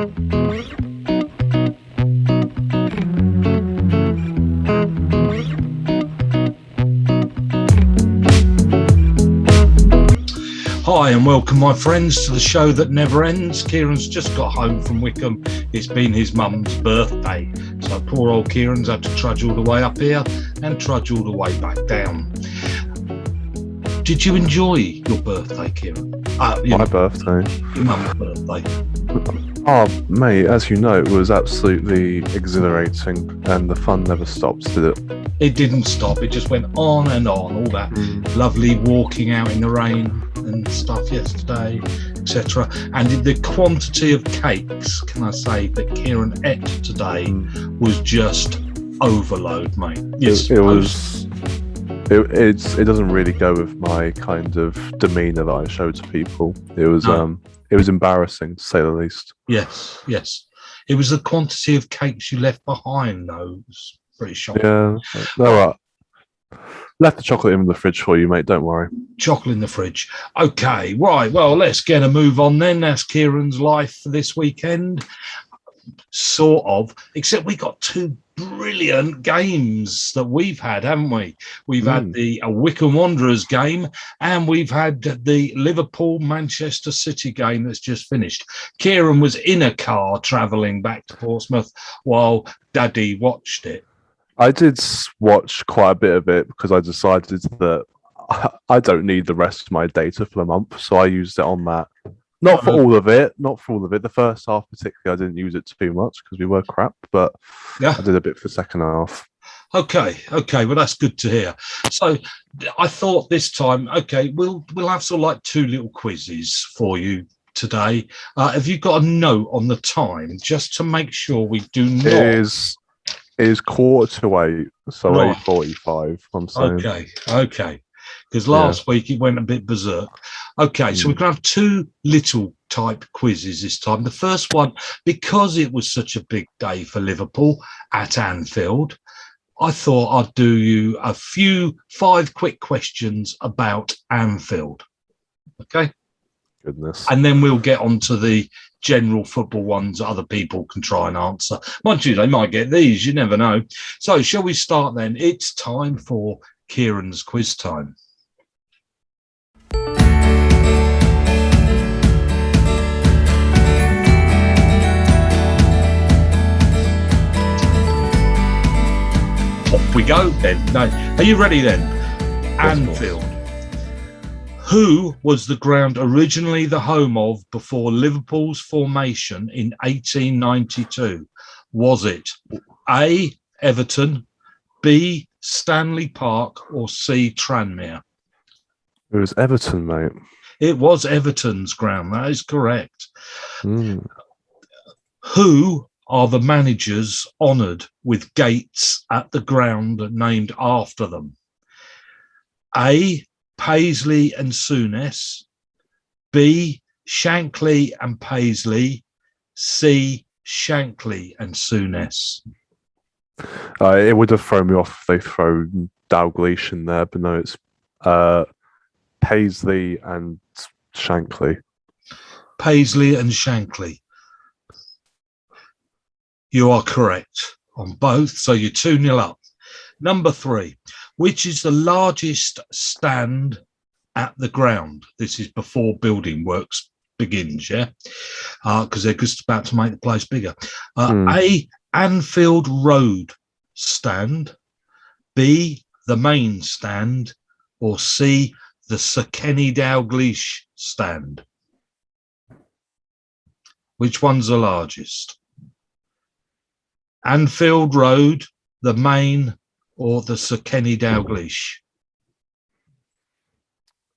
Hi and welcome, my friends, to the show that never ends. Kieran's just got home from Wycombe. It's been his mum's birthday, so poor old Kieran's had to trudge all the way up here and trudge all the way back down. Did you enjoy your birthday, Kieran? My birthday? Your mum's birthday. Oh, mate, as you know, it was absolutely exhilarating, and the fun never stops, did it? It didn't stop. It just went on and on. All that lovely walking out in the rain and stuff yesterday, etc. And the quantity of cakes, can I say, that Kieran ate today was just overload, mate. Yes, it was. It doesn't really go with my kind of demeanour that I show to people. It was it was embarrassing, to say the least. Yes. It was the quantity of cakes you left behind, though. It was pretty shocking. Yeah, no, left the chocolate in the fridge for you, mate. Don't worry. Chocolate in the fridge. Okay, right. Well, let's get a move on then. That's Kieran's life for this weekend. Sort of, except we got two brilliant games that we've had, haven't we? We've had the Wycombe Wanderers game, and we've had the Liverpool Manchester City game that's just finished. Kieran was in a car travelling back to Portsmouth while Daddy watched it. I did watch quite a bit of it because I decided that I don't need the rest of my data for the month, so I used it on that. Not for all of it. The first half particularly, I didn't use it too much because we were crap, but I did a bit for the second half. Okay. Well, that's good to hear. So I thought this time, we'll have sort of like two little quizzes for you today. Have you got a note on the time just to make sure we do not? It is 7:45, so 8:45. I'm saying. Okay. Because last week it went a bit berserk. Okay, so we're going to have two little type quizzes this time. The first one, because it was such a big day for Liverpool at Anfield, I thought I'd do you 5 quick questions about Anfield. Okay? Goodness. And then we'll get on to the general football ones other people can try and answer. Mind you, they might get these, you never know. So shall we start then? It's time for Kieran's quiz time. Off we go then. No, are you ready then? Anfield. Who was the ground originally the home of before Liverpool's formation in 1892? Was it A, Everton, B, Stanley Park, or C, Tranmere? It was Everton, mate. It was Everton's ground. That is correct. Who are the managers honoured with gates at the ground named after them? A, Paisley and Souness, B, Shankly and Paisley, C, Shankly and Souness. It would have thrown me off if they throw Dalglish in there, but no, it's Paisley and Shankly. Paisley and Shankly. You are correct on both, so you're 2-0 up. Number 3, which is the largest stand at the ground? This is before building works begins, because they're just about to make the place bigger. A, Anfield Road stand, B, the main stand, or C, the Sir Kenny Dalglish stand? Which one's the largest? Anfield Road, the main, or the Sir Kenny Dalglish?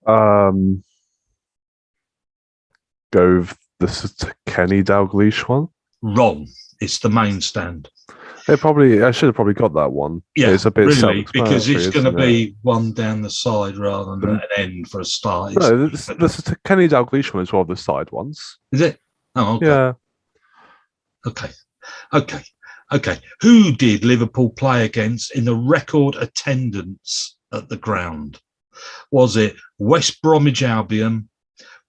Go with the Sir Kenny Dalglish one. Wrong. It's the main stand. I should have probably got that one. Yeah, it's a bit really, because it's going to be it? one down the side rather than an end for a start. No, the Sir Kenny Dalglish one is one of the side ones. Is it? Oh, okay. Yeah. Okay. Who did Liverpool play against in the record attendance at the ground? Was it West Bromwich Albion,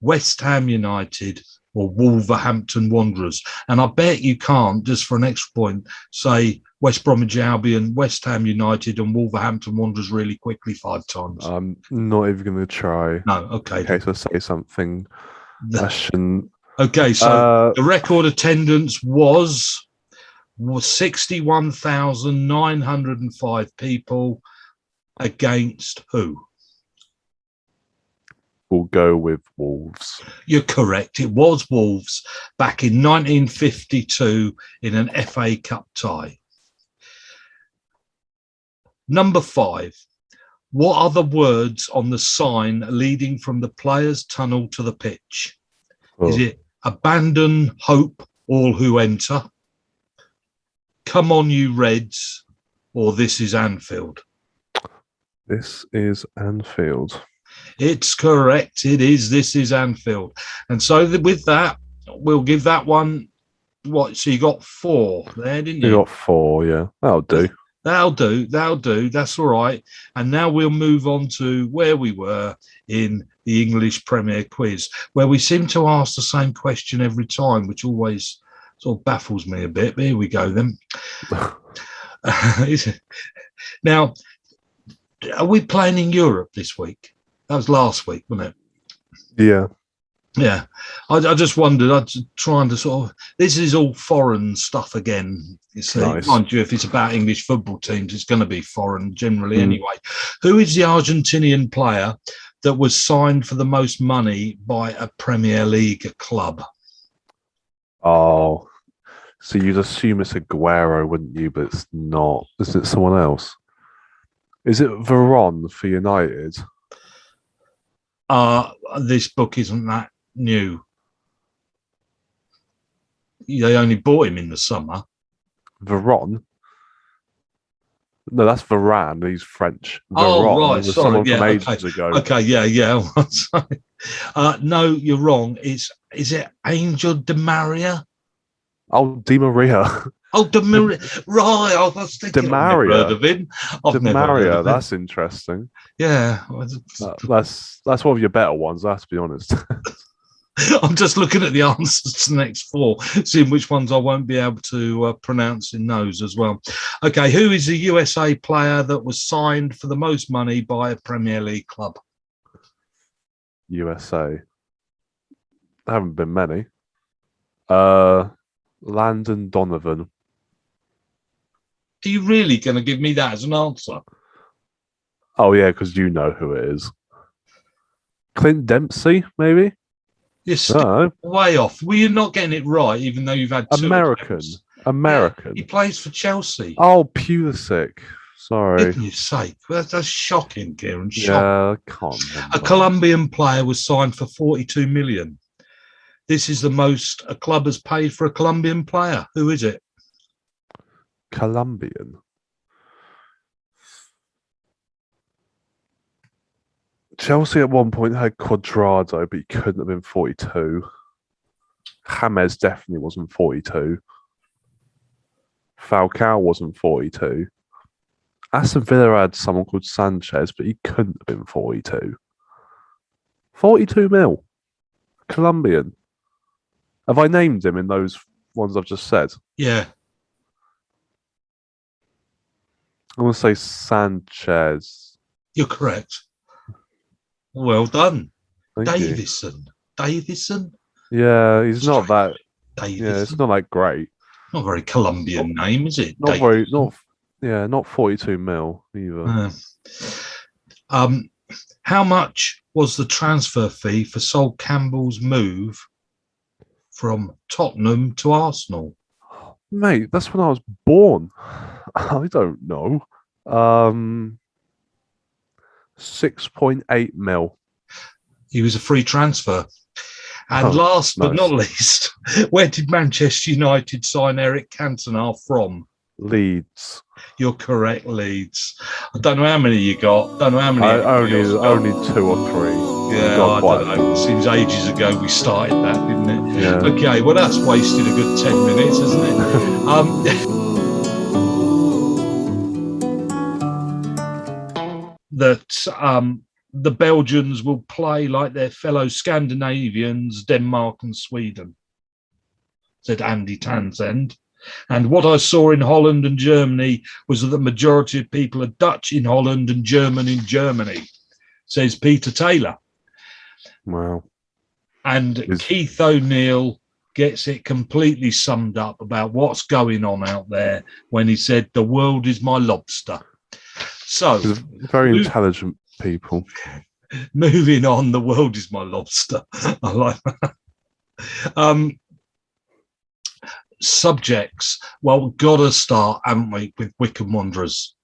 West Ham United, or Wolverhampton Wanderers? And I bet you can't, just for an extra point, say West Bromwich Albion, West Ham United, and Wolverhampton Wanderers really quickly 5 times. I'm not even going to try. No, okay. In case I say something I shouldn't. Okay, so the record attendance was 61,905 people against who? We'll go with Wolves. You're correct. It was Wolves back in 1952 in an FA Cup tie. Number 5. What are the words on the sign leading from the players' tunnel to the pitch? Oh. Is it abandon hope, all who enter? Come on, you Reds, or this is Anfield? This is Anfield. It's correct. It is. This is Anfield. And so with that, we'll give that one. What? So you got 4 there, didn't you? You got 4, yeah. That'll do. That'll do. That'll do. That's all right. And now we'll move on to where we were in the English Premier Quiz, where we seem to ask the same question every time, which always sort of baffles me a bit. But here we go then. Now, are we playing in Europe this week? That was last week, wasn't it? Yeah. Yeah. I just wondered, I'm trying to sort of, this is all foreign stuff again. You see, Nice. mind you, if it's about English football teams, it's going to be foreign generally anyway. Who is the Argentinian player that was signed for the most money by a Premier League club? Oh, so you'd assume it's Aguero, wouldn't you? But it's not. Is it someone else? Is it Veron for United? This book isn't that new. They only bought him in the summer. Veron? No, that's Varane. He's French. Oh, Veron right. was Sorry. someone Yeah, from ages ago. Okay. Yeah. No, you're wrong. Is it Angel Di Maria? Oh, Di Maria. Oh, Di Maria. Right. I was thinking Di I've never Maria. heard of him. Di Maria. That's interesting. Yeah. That's one of your better ones. I have to be honest. I'm just looking at the answers to the next 4, seeing which ones I won't be able to pronounce in those as well. Okay, who is the USA player that was signed for the most money by a Premier League club? USA. There haven't been many. Landon Donovan. Are you really going to give me that as an answer? Oh yeah, because you know who it is. Clint Dempsey, maybe. You're still way off. Well, you're not getting it right, even though you've had 2 American. attempts. American. Yeah, he plays for Chelsea. Oh, Pulisic. Sorry. Goodness sake. That's shocking, Kieran. Shocking. Yeah, I can't remember. A Colombian player was signed for 42 million. This is the most a club has paid for a Colombian player. Who is it? Colombian. Chelsea at one point had Cuadrado, but he couldn't have been 42. James definitely wasn't 42. Falcao wasn't 42. Aston Villa had someone called Sanchez, but he couldn't have been 42. 42 mil. Colombian. Have I named him in those ones I've just said? Yeah. I'm going to say Sanchez. You're correct. Well done. Thank you. Davison? Yeah, he's not that. Davison. Yeah, it's not that great. Not a very Colombian name, is it? Not very. Not 42 mil either. How much was the transfer fee for Sol Campbell's move from Tottenham to Arsenal? Mate, that's when I was born. I don't know. 6.8 mil. He was a free transfer. And last but not least, where did Manchester United sign Eric Cantona from? Leeds. You're correct, Leeds. I don't know how many you got. Don't know how many. Only 2 or 3. Yeah, I don't know. It seems ages ago we started that, didn't it? Yeah. Okay, well that's wasted a good 10 minutes, hasn't it? the Belgians will play like their fellow Scandinavians, Denmark and Sweden, said Andy Townsend. And what I saw in Holland and Germany was that the majority of people are Dutch in Holland and German in Germany, says Peter Taylor. Wow. And Keith O'Neill gets it completely summed up about what's going on out there when he said, "The world is my lobster." So, very intelligent people. Moving on, the world is my lobster. I like that. Subjects. Well, we've got to start, haven't we, with Wycombe Wanderers.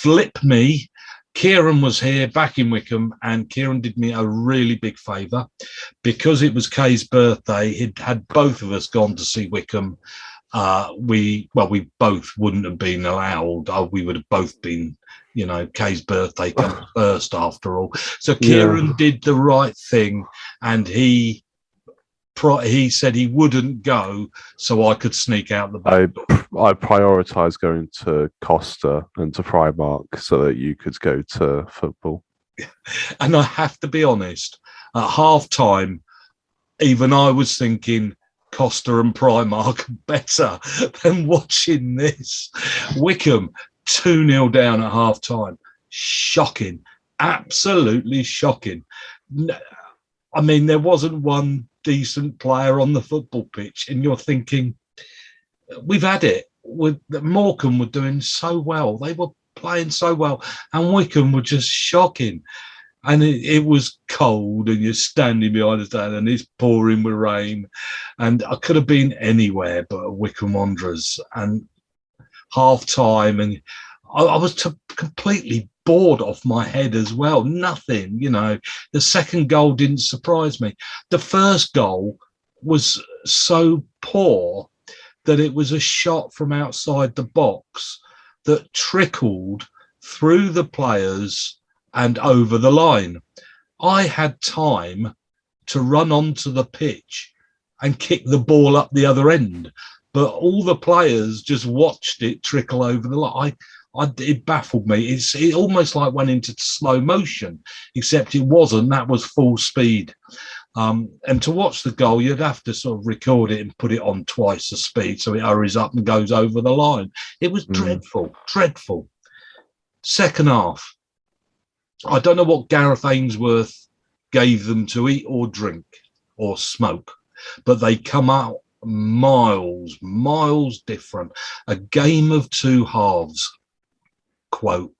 Flip me. Kieran was here back in Wycombe, and Kieran did me a really big favour because it was Kay's birthday. He'd had both of us gone to see Wycombe. We both wouldn't have been allowed. We would have both been, Kay's birthday comes first after all. So Kieran did the right thing, and he said he wouldn't go so I could sneak out the back door. I prioritised going to Costa and to Primark so that you could go to football. And I have to be honest, at half time, even I was thinking Costa and Primark are better than watching this. Wycombe 2-0 down at half time. Shocking. Absolutely shocking. I mean, there wasn't one decent player on the football pitch, and you're thinking, we've had it. Morecambe were doing so well. They were playing so well, and Wycombe were just shocking. And it was cold, and you're standing behind the stand, and it's pouring with rain. And I could have been anywhere but at Wycombe Wanderers. And half time, and I was completely bored off my head as well. Nothing, The second goal didn't surprise me. The first goal was so poor that it was a shot from outside the box that trickled through the players and over the line. I had time to run onto the pitch and kick the ball up the other end, but all the players just watched it trickle over the line. It baffled me. It almost like went into slow motion, except it wasn't. That was full speed. And to watch the goal, you'd have to sort of record it and put it on twice the speed so it hurries up and goes over the line. It was dreadful, dreadful. Second half, I don't know what Gareth Ainsworth gave them to eat or drink or smoke, but they come out miles different. A game of two halves, quote.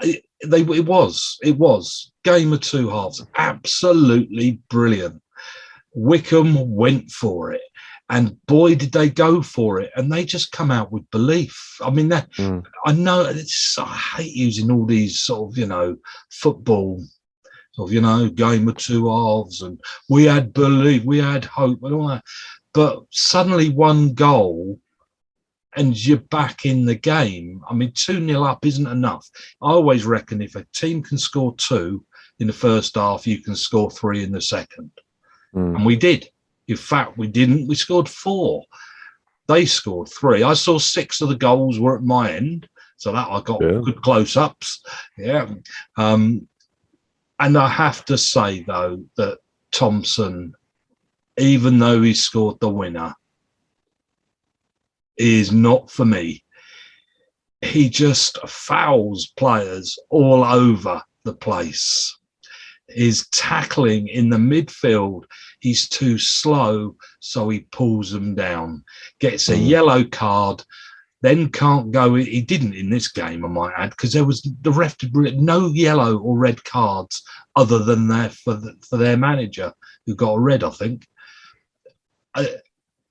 It was game of two halves, absolutely brilliant. Wycombe went for it, and boy did they go for it, and they just come out with belief. I mean, I know I hate using all these sort of football sort of game of two halves, and we had belief, we had hope, and all that. But suddenly one goal and you're back in the game. I mean, 2-0 up isn't enough. I always reckon if a team can score 2 in the first half, you can score 3 in the second. And we did. In fact, we didn't. We scored 4. They scored 3. I saw 6 of the goals were at my end, so that I got good close-ups. Yeah. And I have to say, though, that Thompson, even though he scored the winner, is not for me. He just fouls players all over the place. His tackling in the midfield, he's too slow, so he pulls them down. Gets a yellow card, then can't go. He didn't in this game, I might add, because there was the ref no yellow or red cards other than for their manager, who got a red, I think.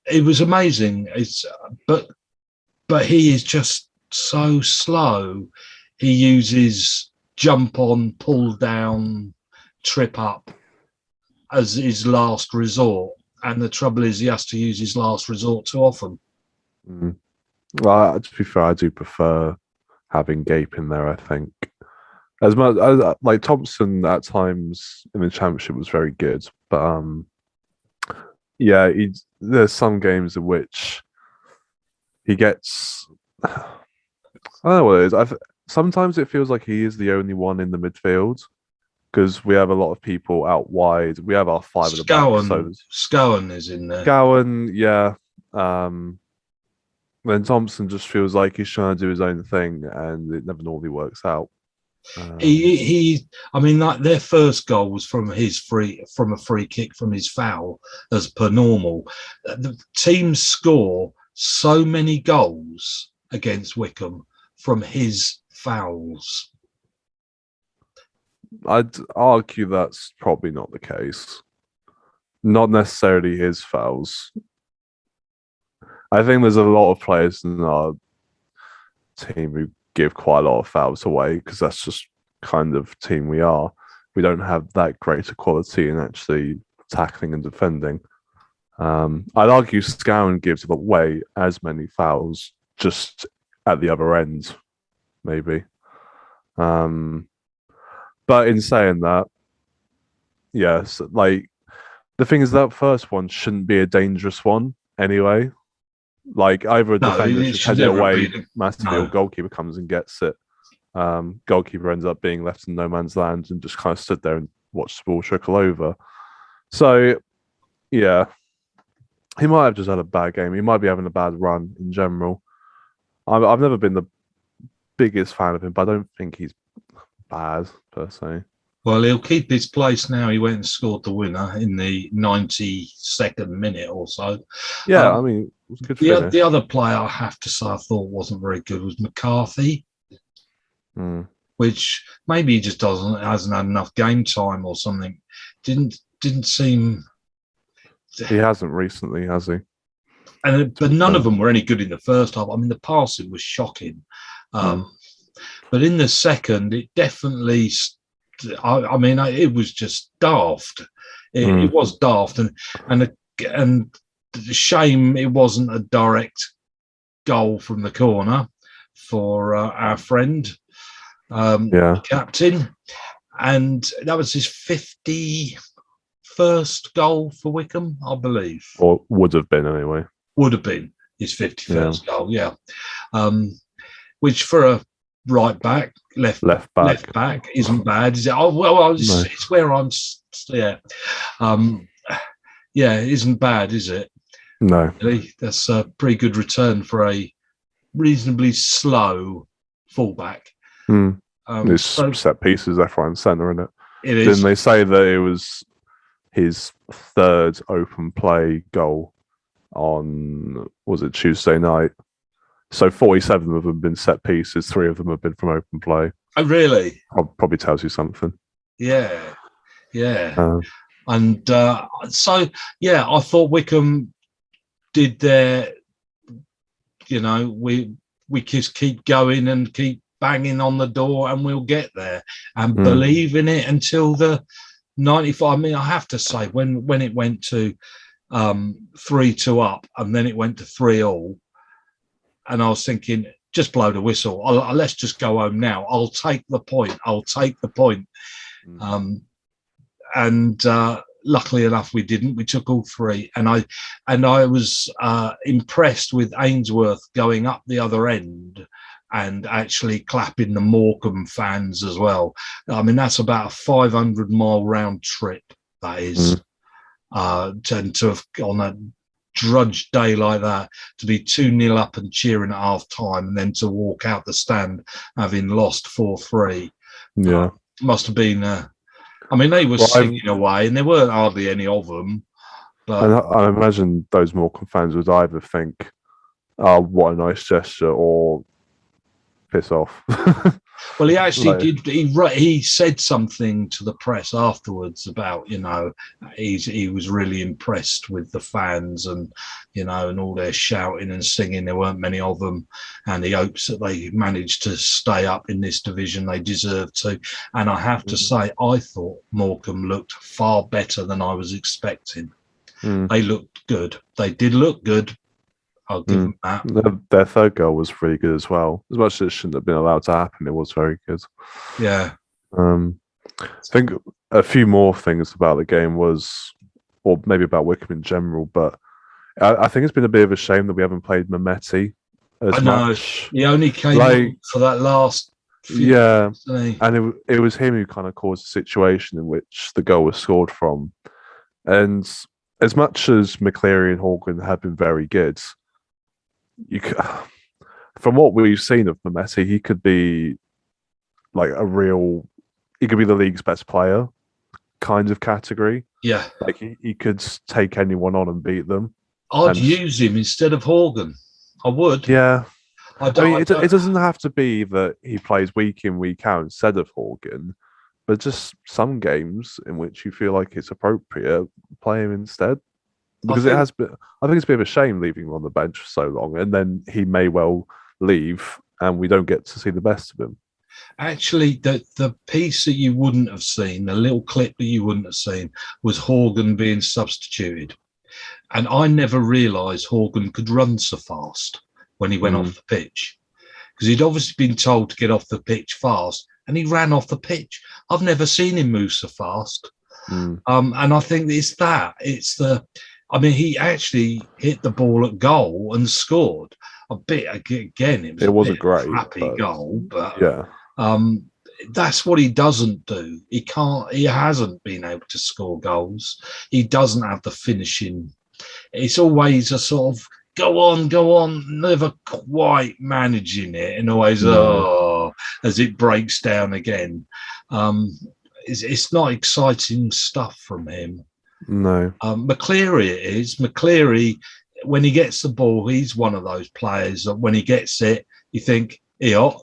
It was amazing. But he is just so slow. He uses jump on, pull down, trip up as his last resort. And the trouble is he has to use his last resort too often. Well, to be fair, I do prefer having Gape in there, I think. As much as like Thompson at times in the championship was very good, but yeah, there's some games in which he gets. I don't know what it is. Sometimes it feels like he is the only one in the midfield because we have a lot of people out wide. We have our 5 at the back. So Scowen is in there. Scowen, yeah. Then Thompson just feels like he's trying to do his own thing, and it never normally works out. I mean, like their first goal was from a free kick from his foul, as per normal. The teams score so many goals against Wycombe from his fouls. I'd argue that's probably not the case. Not necessarily his fouls. I think there's a lot of players in our team who give quite a lot of fouls away because that's just kind of team we are. We don't have that greater quality in actually tackling and defending. I'd argue Scowen gives away as many fouls, just at the other end, maybe. But in saying that, yes, like the thing is that first one shouldn't be a dangerous one anyway. Like either a defender should head it away massively, or goalkeeper comes and gets it. Goalkeeper ends up being left in no man's land and just kind of stood there and watched the ball trickle over. So, yeah, he might have just had a bad game. He might be having a bad run in general. I've never been the biggest fan of him, but I don't think he's bad per se. Well, he'll keep his place now. He went and scored the winner in the 92nd minute or so. Yeah, I mean, it was a good finish. The other player I have to say I thought wasn't very good was McCarthy, which maybe he just hasn't had enough game time or something. Didn't seem. He hasn't recently, has he? But none of them were any good in the first half. I mean, the passing was shocking, but in the second, it definitely. I mean, it was just daft. It was daft, and the shame it wasn't a direct goal from the corner for our friend, captain, and that was his 51st goal for Wycombe, I believe, or would have been anyway. Would have been his 51st goal, yeah. Which for a right back, left Left back. isn't bad, is it? Oh well, No. it's where I'm. Yeah, yeah, it isn't bad, is it? No. Really? That's a pretty good return for a reasonably slow fullback. It's So set pieces left, right, and centre, isn't it? it is. Didn't they say that it was his third open play goal on, was it Tuesday night? So 47 of them have been set pieces, 3 of them have been from open play. Oh, really? Probably tells you something. Yeah. And so, yeah, I thought Wycombe did their, we just keep going and keep banging on the door and we'll get there and believe in it until the 95. I mean, I have to say, when it went to 3-2 up and then it went to 3-3, and I was thinking, just blow the whistle. Let's just go home now. I'll take the point. And luckily enough, we didn't. We took all 3, and I was impressed with Ainsworth going up the other end and actually clapping the Morecambe fans as well. I mean, that's about a 500-mile round trip. That is, to have on a drudge day like that, to be 2-0 up and cheering at half time, and then to walk out the stand having lost 4-3. Yeah, must have been. I mean, they were singing away, and there weren't hardly any of them. But I imagine those Morecambe fans would either think, "Oh, what a nice gesture," or piss off. well, he actually did. He said something to the press afterwards about, he was really impressed with the fans and, and all their shouting and singing. There weren't many of them, and he hopes that they managed to stay up in this division. They deserve to. And I have to say, I thought Morecambe looked far better than I was expecting. They looked good. They did look good. I'll give them that. Their third goal was really good as well. As much as it shouldn't have been allowed to happen, it was very good. Yeah. I think a few more things about the game was, or maybe about Wycombe in general, but I think it's been a bit of a shame that we haven't played Mehmeti as much. He only came on for that last few minutes, and it was him who kind of caused the situation in which the goal was scored from. And as much as McCleary and Horgan have been very good, from what we've seen of Mehmeti, he could be like he could be the league's best player kind of category. Yeah. Like he could take anyone on and beat them. I'd use him instead of Horgan. I would. Yeah. It doesn't have to be that he plays week in, week out instead of Horgan, but just some games in which you feel like it's appropriate, play him instead. Because I think it's a bit of a shame leaving him on the bench for so long, and then he may well leave, and we don't get to see the best of him. Actually, the piece that you wouldn't have seen, the little clip that you wouldn't have seen, was Horgan being substituted, and I never realised Horgan could run so fast when he went off the pitch, because he'd obviously been told to get off the pitch fast, and he ran off the pitch. I've never seen him move so fast, and I think it's the. I mean, he actually hit the ball at goal and scored a bit. Again, it was a great, happy goal, but yeah, that's what he doesn't do. He hasn't been able to score goals. He doesn't have the finishing. It's always a sort of go on, never quite managing it, and always as it breaks down again. It's not exciting stuff from him. No. McCleary is. McCleary, when he gets the ball, he's one of those players that when he gets it, you think,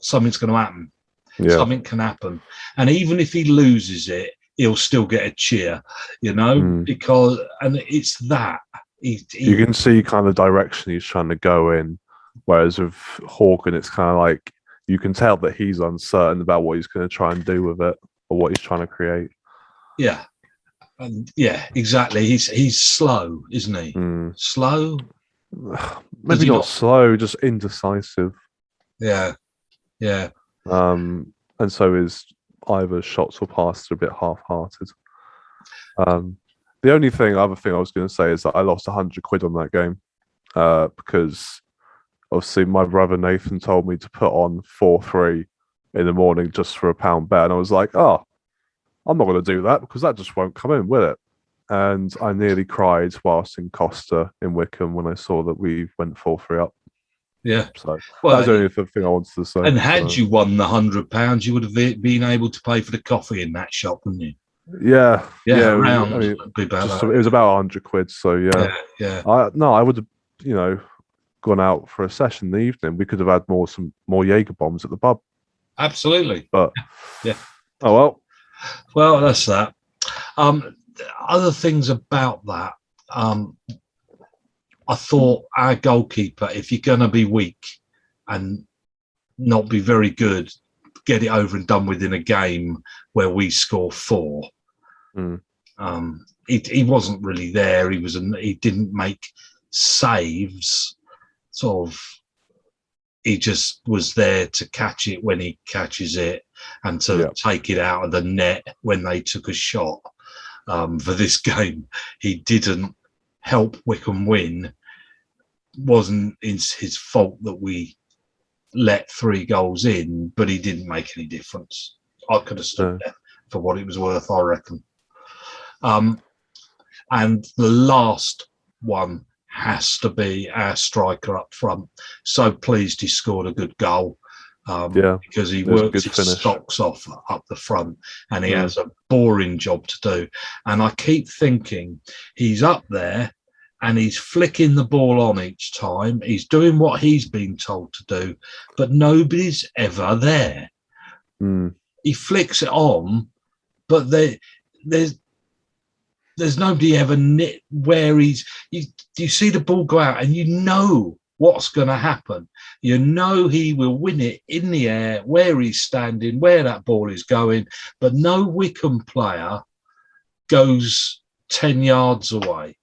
something's going to happen. Yeah. Something can happen. And even if he loses it, he'll still get a cheer, because it's that. You can see kind of direction he's trying to go in. Whereas with Horgan, it's kind of like you can tell that he's uncertain about what he's going to try and do with it or what he's trying to create. Yeah. Yeah, exactly. He's slow, isn't he? Slow? Maybe not slow, just indecisive. Yeah. And so his either shots or passes are a bit half-hearted. The other thing I was going to say is that I lost £100 on that game because obviously my brother Nathan told me to put on 4-3 in the morning just for £1 bet. And I was like, oh, I'm not going to do that because that just won't come in, will it? And I nearly cried whilst in Costa in Wycombe when I saw that we went 4-3 up. Yeah. So Well, that's the only thing I wanted to say. And had you won the £100, you would have been able to pay for the coffee in that shop, wouldn't you? Yeah. Around. I mean, it was about £100. So yeah. I would have, gone out for a session in the evening. We could have had some more Jaeger bombs at the pub. Absolutely. But yeah. Oh well. Well, that's that. Other things about that. I thought our goalkeeper, if you're going to be weak and not be very good, get it over and done with in a game where we score 4. He wasn't really there. He didn't make saves. Sort of, he just was there to catch it when he catches it and to take it out of the net when they took a shot. For this game, he didn't help Wycombe win. Wasn't his fault that we let 3 goals in, but he didn't make any difference. I could have stood there for what it was worth, I reckon. And the last one has to be our striker up front. So pleased he scored a good goal. Because he works his stocks off up the front, and he has a boring job to do. And I keep thinking he's up there and he's flicking the ball on each time. He's doing what he's been told to do, but nobody's ever there. He flicks it on, but there's nobody ever where he's. You see the ball go out, and you know what's going to happen. You know he will win it in the air, where he's standing, where that ball is going, but no Wycombe player goes 10 yards away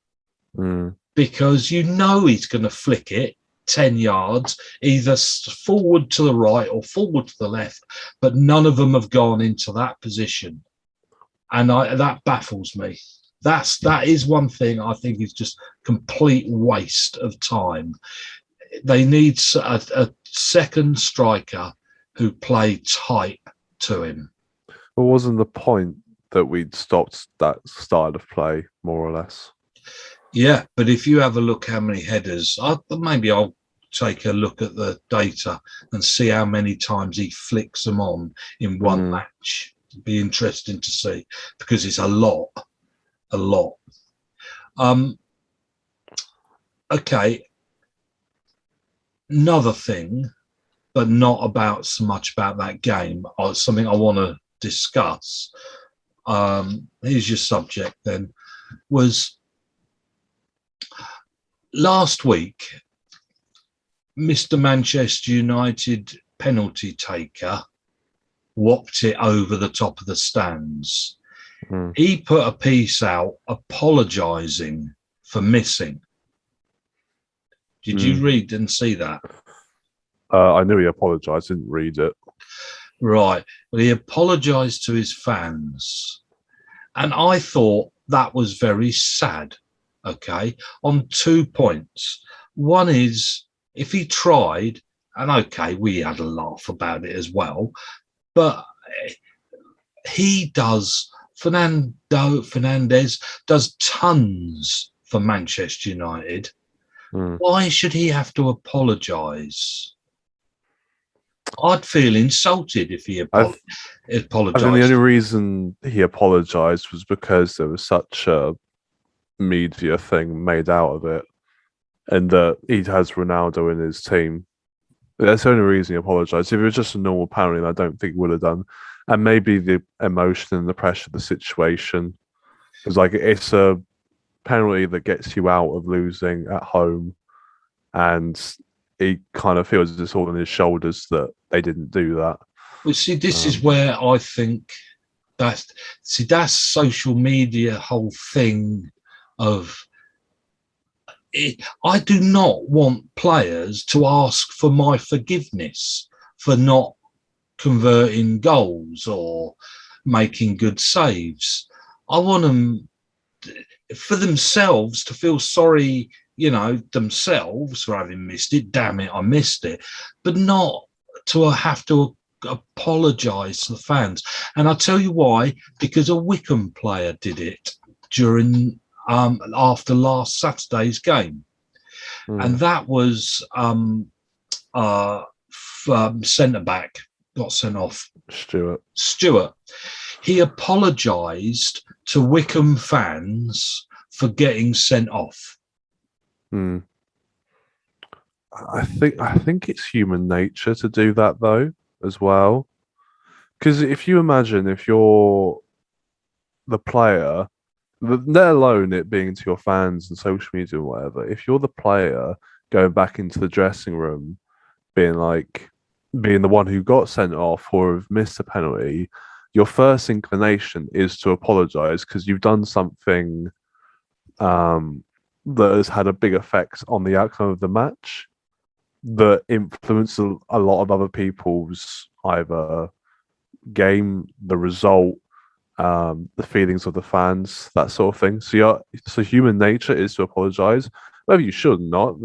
because you know he's going to flick it 10 yards, either forward to the right or forward to the left, but none of them have gone into that position. And that baffles me. That is one thing I think is just complete waste of time. They need a second striker who play tight to him. Well, wasn't the point that we'd stopped that style of play, more or less? Yeah, but if you have a look how many headers, maybe I'll take a look at the data and see how many times he flicks them on in one match. It'd be interesting to see, because it's a lot. Okay. Another thing, but not about so much about that game, or something I want to discuss. Here's your subject then. Was last week, Mr. Manchester United penalty taker whopped it over the top of the stands. He put a piece out apologising for missing. Did you read and see that? I knew he apologised, didn't read it. Right. Well, he apologised to his fans. And I thought that was very sad, okay, on 2 points. One is, if he tried, and okay, we had a laugh about it as well, but he does, Fernandez does tons for Manchester United. Why should he have to apologise? I'd feel insulted if he apologised. I think the only reason he apologised was because there was such a media thing made out of it, and that he has Ronaldo in his team. That's the only reason he apologised. If it was just a normal parenting, I don't think he would have done. And maybe the emotion and the pressure of the situation. It's like, it's a penalty that gets you out of losing at home, and he kind of feels it's all on his shoulders that they didn't do that. Well, see, this is where I think that's social media whole thing of it. I do not want players to ask for my forgiveness for not converting goals or making good saves. I want them for themselves to feel sorry, themselves for having missed it. Damn it, I missed it. But not to have to apologise to the fans. And I'll tell you why, because a Wycombe player did it during after last Saturday's game. And that was centre-back, got sent off. Stewart. He apologised to Wycombe fans for getting sent off. I think it's human nature to do that though, as well. Because if you imagine if you're the player, let alone it being to your fans and social media and whatever, if you're the player going back into the dressing room, being the one who got sent off or have missed a penalty, your first inclination is to apologise because you've done something that has had a big effect on the outcome of the match, that influence a lot of other people's either game, the result, the feelings of the fans, that sort of thing. So human nature is to apologise. Whether you should or not,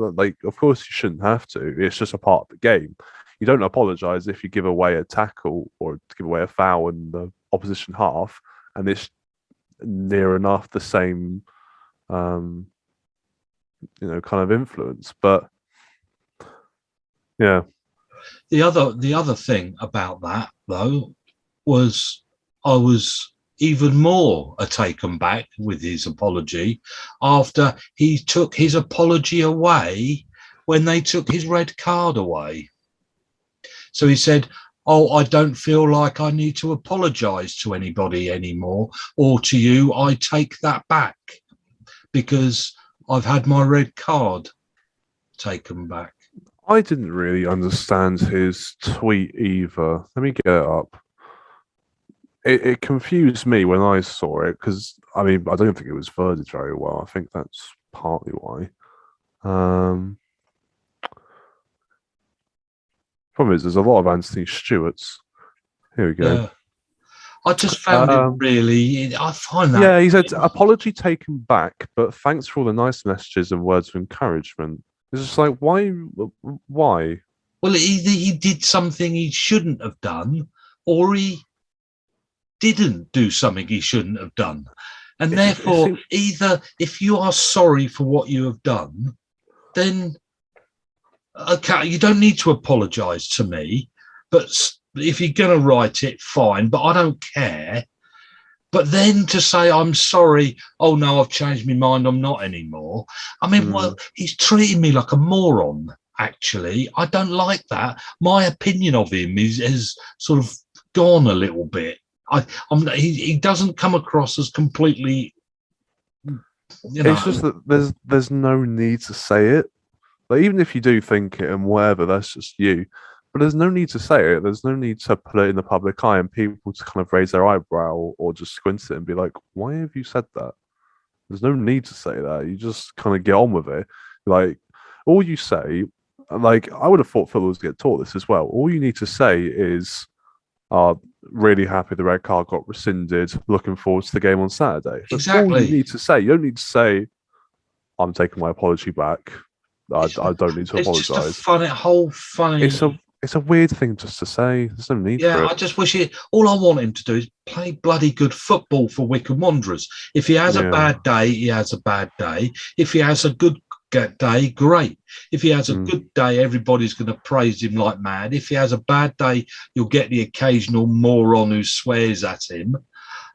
of course you shouldn't have to. It's just a part of the game. You don't apologise if you give away a tackle or give away a foul in the opposition half, and it's near enough the same, kind of influence. But yeah. The other thing about that though was I was even more taken back with his apology after he took his apology away when they took his red card away. So he said, I don't feel like I need to apologise to anybody anymore, or to you. I take that back because I've had my red card taken back. I didn't really understand his tweet either. Let me get it up. It confused me when I saw it because, I don't think it was worded very well. I think that's partly why. Problem is, there's a lot of Anthony Stewarts. Here we go. Yeah. I just found it really. I find that. Yeah, he said, apology taken back, but thanks for all the nice messages and words of encouragement. It's just like, why? Well, he did something he shouldn't have done, or he didn't do something he shouldn't have done. And therefore, either if you are sorry for what you have done, then okay, you don't need to apologise to me. But if you're going to write it, fine, but I don't care. But then to say, I'm sorry, oh no, I've changed my mind, I'm not anymore. Well, he's treating me like a moron, actually. I don't like that. My opinion of him has sort of gone a little bit. He doesn't come across as completely, It's just that there's no need to say it. Even if you do think it and whatever, that's just you. But there's no need to say it. There's no need to put it in the public eye and people to kind of raise their eyebrow or just squint at it and be like, why have you said that? There's no need to say that. You just kind of get on with it. All you say, I would have thought footballers get taught this as well. All you need to say is, really happy the red card got rescinded. Looking forward to the game on Saturday. That's all you need to say. You don't need to say, I'm taking my apology back. I don't need to apologise. It's just a funny. It's a weird thing just to say. There's no need for it. I just wish all I want him to do is play bloody good football for Wycombe Wanderers. If he has a bad day, he has a bad day. If he has a good day, great. If he has a good day, everybody's going to praise him like mad. If he has a bad day, you'll get the occasional moron who swears at him.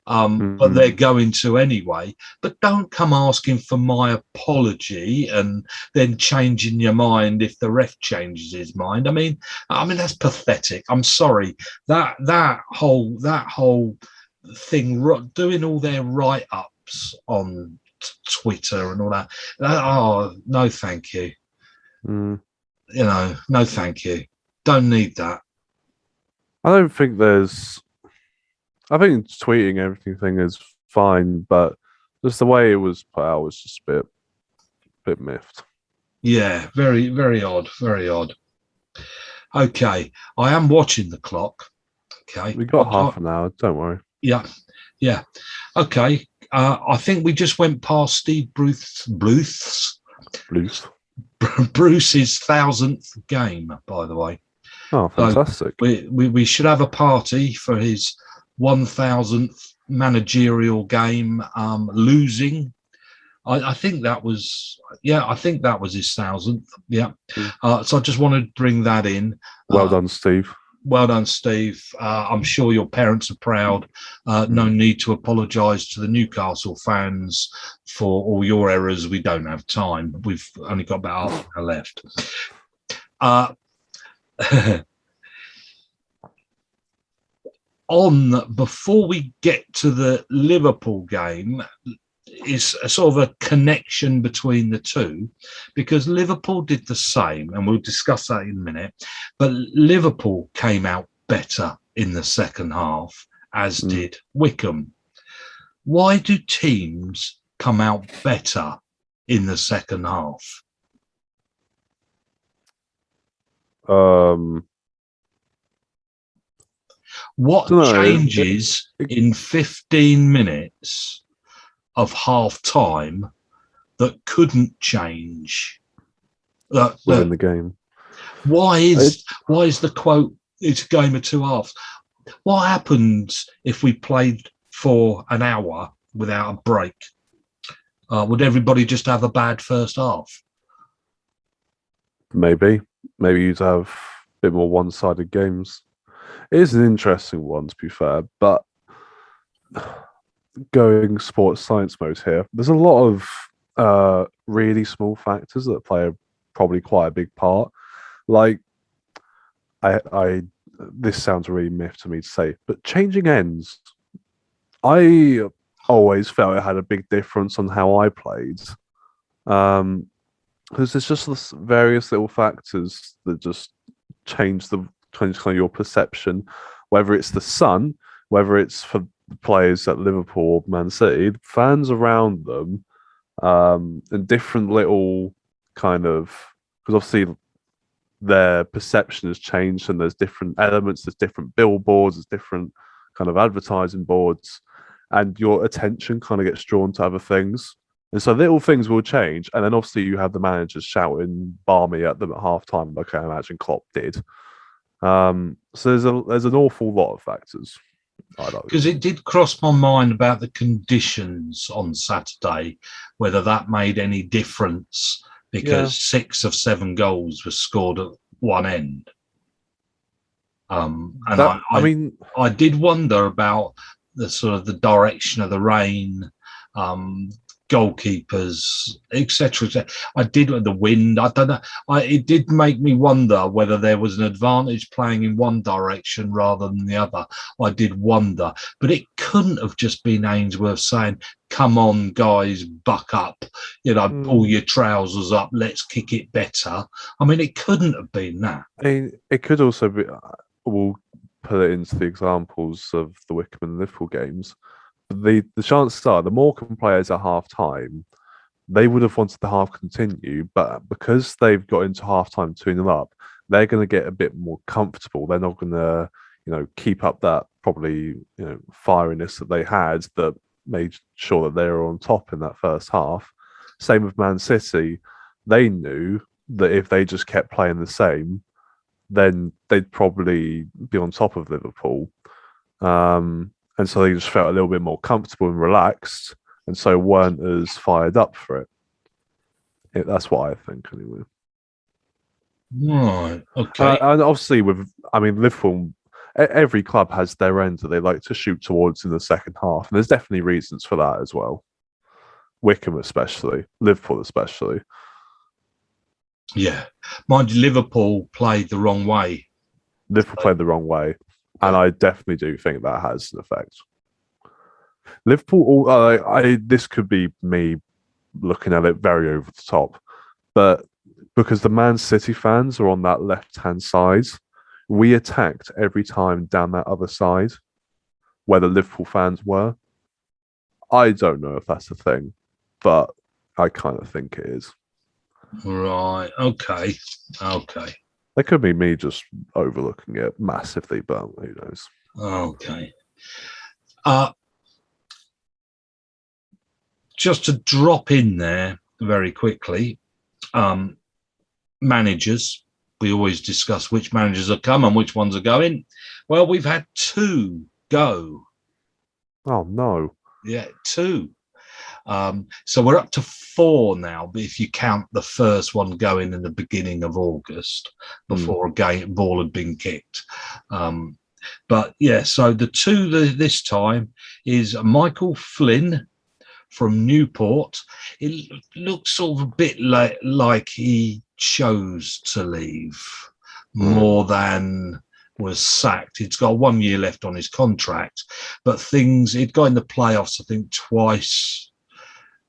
But they're going to anyway. But don't come asking for my apology and then changing your mind if the ref changes his mind. That's pathetic. I'm sorry. That whole thing, doing all their write-ups on Twitter and all that. Oh no, thank you. No, thank you. Don't need that. I think tweeting everything is fine, but just the way it was put out was just a bit miffed. Yeah, very, very odd. Very odd. Okay, I am watching the clock. Okay, we got half an hour. Don't worry. Yeah. Okay, I think we just went past Steve Bruce's 1000th game, by the way. Oh, fantastic. So we should have a party for his 1000th managerial game, losing. I think that was, I think that was his 1000th. Yeah. So I just wanted to bring that in. Well done, Steve. Well done, Steve. I'm sure your parents are proud. No need to apologise to the Newcastle fans for all your errors. We don't have time. We've only got about half an hour left. Before we get to the Liverpool game, is a sort of a connection between the two, because Liverpool did the same, and we'll discuss that in a minute, but Liverpool came out better in the second half, as did Wycombe. Why do teams come out better in the second half? What changes in 15 minutes of half time that couldn't change within the game? Why is the quote, it's a game of two halves? What happens if we played for an hour without a break? Would everybody just have a bad first half? Maybe you'd have a bit more one-sided games. It is an interesting one, to be fair, but going sports science mode here, there's a lot of really small factors that play probably quite a big part. Like, I this sounds really myth to me to say, but changing ends, I always felt it had a big difference on how I played. Because there's just this various little factors that just change kind of your perception, whether it's the sun, whether it's for players at Liverpool or Man City, fans around them, and different little kind of, because obviously their perception has changed, and there's different elements, there's different billboards, there's different kind of advertising boards, and your attention kind of gets drawn to other things. And so little things will change, and then obviously you have the managers shouting "Barmy" at them at half time, like I imagine Klopp did. So there's an awful lot of factors. Because it did cross my mind about the conditions on Saturday, whether that made any difference, because 6 of 7 goals were scored at one end. I did wonder about the sort of the direction of the rain, goalkeepers, etc. I did the wind. I don't know. It did make me wonder whether there was an advantage playing in one direction rather than the other. I did wonder, but it couldn't have just been Ainsworth saying, "Come on, guys, buck up. Pull your trousers up. Let's kick it better." I mean, it couldn't have been that. I mean, it could also be. We'll put it into the examples of the Wycombe and Liverpool games. The chances are the Morecambe players at half time, they would have wanted the half continue, but because they've got into half time 2-0 up, they're going to get a bit more comfortable. They're not going to, keep up that probably, fieriness that they had that made sure that they were on top in that first half. Same with Man City. They knew that if they just kept playing the same, then they'd probably be on top of Liverpool. And so they just felt a little bit more comfortable and relaxed, and so weren't as fired up for it. That's what I think, anyway. Right. Okay. And obviously, Liverpool, every club has their end that they like to shoot towards in the second half, and there's definitely reasons for that as well. Wycombe especially, Liverpool especially. Yeah. Mind you, Liverpool played the wrong way. Liverpool played the wrong way. And I definitely do think that has an effect. Liverpool, this could be me looking at it very over the top, but because the Man City fans are on that left-hand side, we attacked every time down that other side, where the Liverpool fans were. I don't know if that's a thing, but I kind of think it is. Right. Okay. That could be me just overlooking it massively, but who knows? Okay. Just to drop in there very quickly, managers. we always discuss which managers are come and which ones are going. Well, we've had 2 go. Oh no. Yeah, 2. So we're up to 4 now, if you count the first one going in the beginning of August before a ball had been kicked. But yeah, so the 2 this time is Michael Flynn from Newport. It looks sort of a bit like he chose to leave more than was sacked. He's got 1 year left on his contract, but he'd got in the playoffs, I think, twice.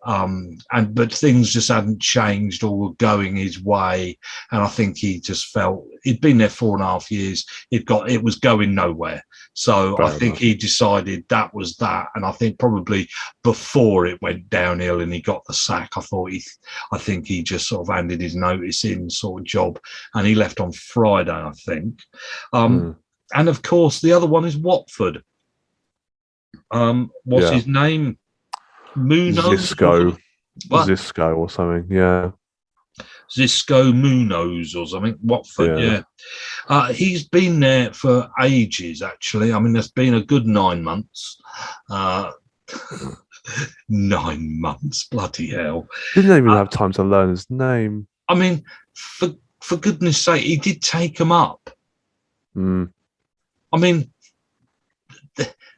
But things just hadn't changed or were going his way, and I think he just felt he'd been there 4.5 years. It was going nowhere, so I think he decided that was that. And I think probably before it went downhill and he got the sack, I think he just sort of handed his notice in, sort of job, and he left on Friday, I think. And of course, the other one is Watford. What's his name? Zisco or something, yeah. Zisco Munoz or something. Watford, yeah. He's been there for ages, actually. I mean, there's been a good 9 months. 9 months, bloody hell. Didn't even have time to learn his name. I mean, for goodness sake, he did take him up. I mean,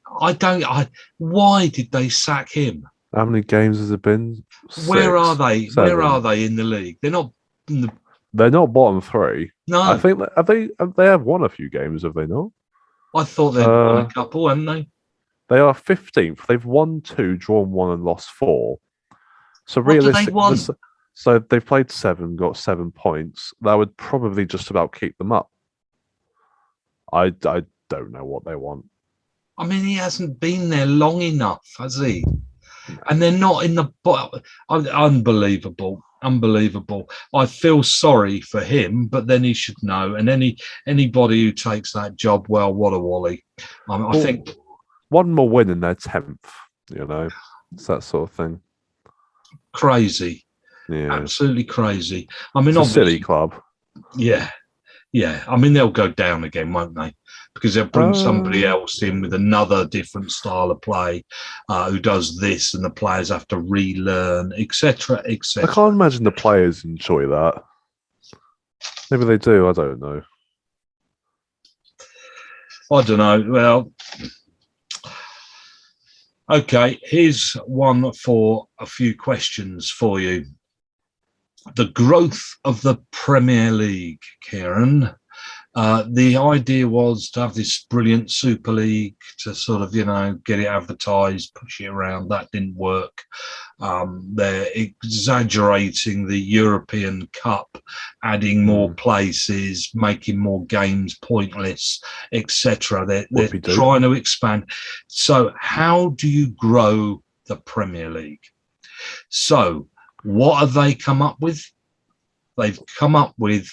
why did they sack him? How many games has it been? 6, Where are they? 7. Where are they in the league? They're not in the... They're not bottom 3. No, I think they have won a few games, have they not? I thought they'd won a couple, hadn't they? They are 15th. They've won 2, drawn 1, and lost 4. So realistically, so they've played 7, got 7 points. That would probably just about keep them up. I don't know what they want. I mean, he hasn't been there long enough, has he? And they're not in the bottom. Unbelievable. I feel sorry for him, but then he should know. And anybody who takes that job, well, what a wally. I think one more win in their 10th. It's that sort of thing. Crazy. Yeah, absolutely crazy. I mean, it's a silly club. Yeah. I mean, they'll go down again, won't they? Because they'll bring somebody else in with another different style of play who does this, and the players have to relearn, etc., etc. I can't imagine the players enjoy that. Maybe they do. I don't know. Well, okay. Here's one for a few questions for you. The growth of the Premier League, Kieran. The idea was to have this brilliant Super League to sort of, get it advertised, push it around. That didn't work. They're exaggerating the European Cup, adding more places, making more games pointless, etc. They're trying to expand. So how do you grow the Premier League? So what have they come up with? They've come up with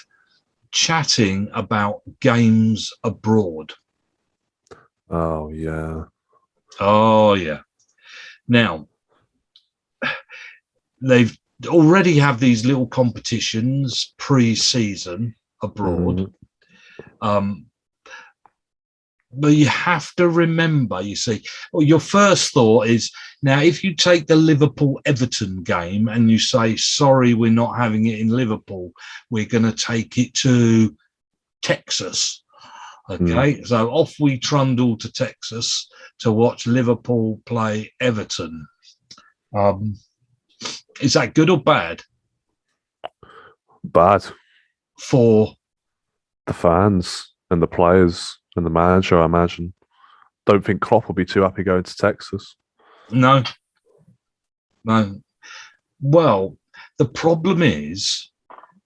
chatting about games abroad. Oh, yeah. Now, they've already have these little competitions pre-season abroad. But you have to remember, your first thought is, now, if you take the Liverpool-Everton game and you say, sorry, we're not having it in Liverpool, we're going to take it to Texas. Okay, so off we trundle to Texas to watch Liverpool play Everton. Is that good or bad? Bad. For? The fans and the players. And the manager, I imagine. Don't think Klopp will be too happy going to Texas. No. Well, the problem is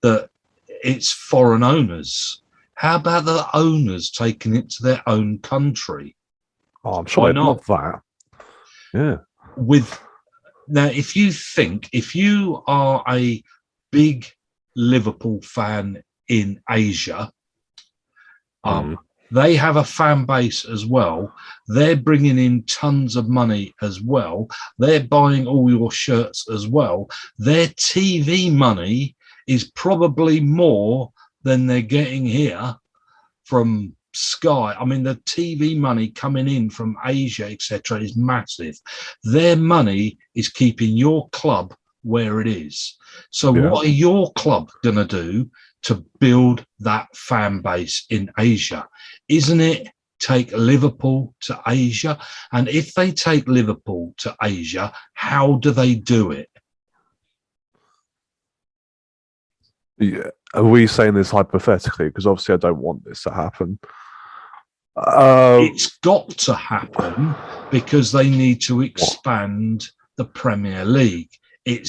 that it's foreign owners. How about the owners taking it to their own country? Oh, I'm sure they'd love that. Yeah. Now, if you are a big Liverpool fan in Asia, they have a fan base as well. They're bringing in tons of money as well. They're buying all your shirts as well. Their TV money is probably more than they're getting here from Sky. I mean, the TV money coming in from Asia, etc., is massive. Their money is keeping your club where it is. So what are your club going to do to build that fan base in Asia? Isn't it take Liverpool to Asia? And if they take Liverpool to Asia, how do they do it? Yeah. Are we saying this hypothetically? Because obviously I don't want this to happen. It's got to happen because they need to expand the Premier League. They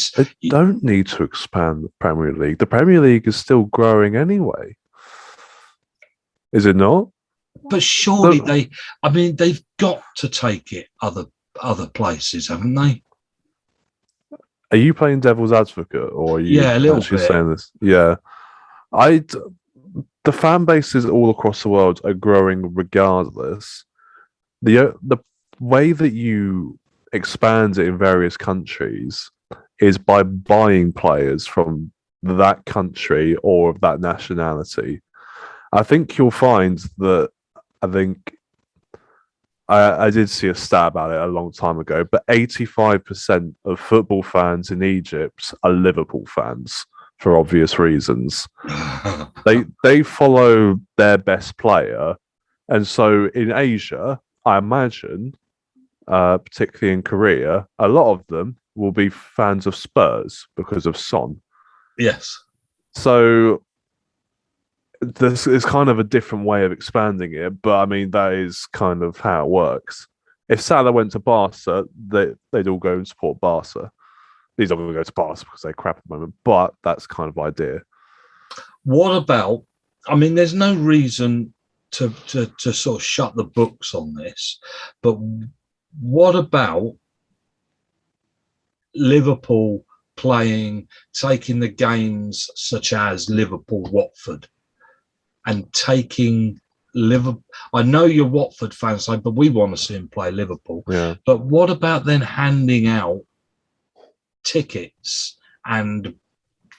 don't need to expand the Premier League. The Premier League is still growing anyway. Is it not? But surely they've got to take it other places, haven't they? Are you playing devil's advocate, or are you a little actually bit saying this? Yeah, the fan bases all across the world are growing regardless. The way that you expand it in various countries is by buying players from that country or of that nationality. I think you'll find that. I did see a stat about it a long time ago, but 85% of football fans in Egypt are Liverpool fans for obvious reasons. They follow their best player, and so in Asia, I imagine, particularly in Korea, a lot of them will be fans of Spurs because of Son. Yes. So this is kind of a different way of expanding it, but I mean that is kind of how it works. If Salah went to Barca, they'd all go and support Barca. He's not going to go to Barca because they're crap at the moment, but that's kind of idea. What about? I mean, there's no reason to sort of shut the books on this, but what about Liverpool taking the games such as Liverpool-Watford? And taking Liverpool, I know you're Watford fans, but we want to see him play Liverpool. Yeah. But what about then handing out tickets and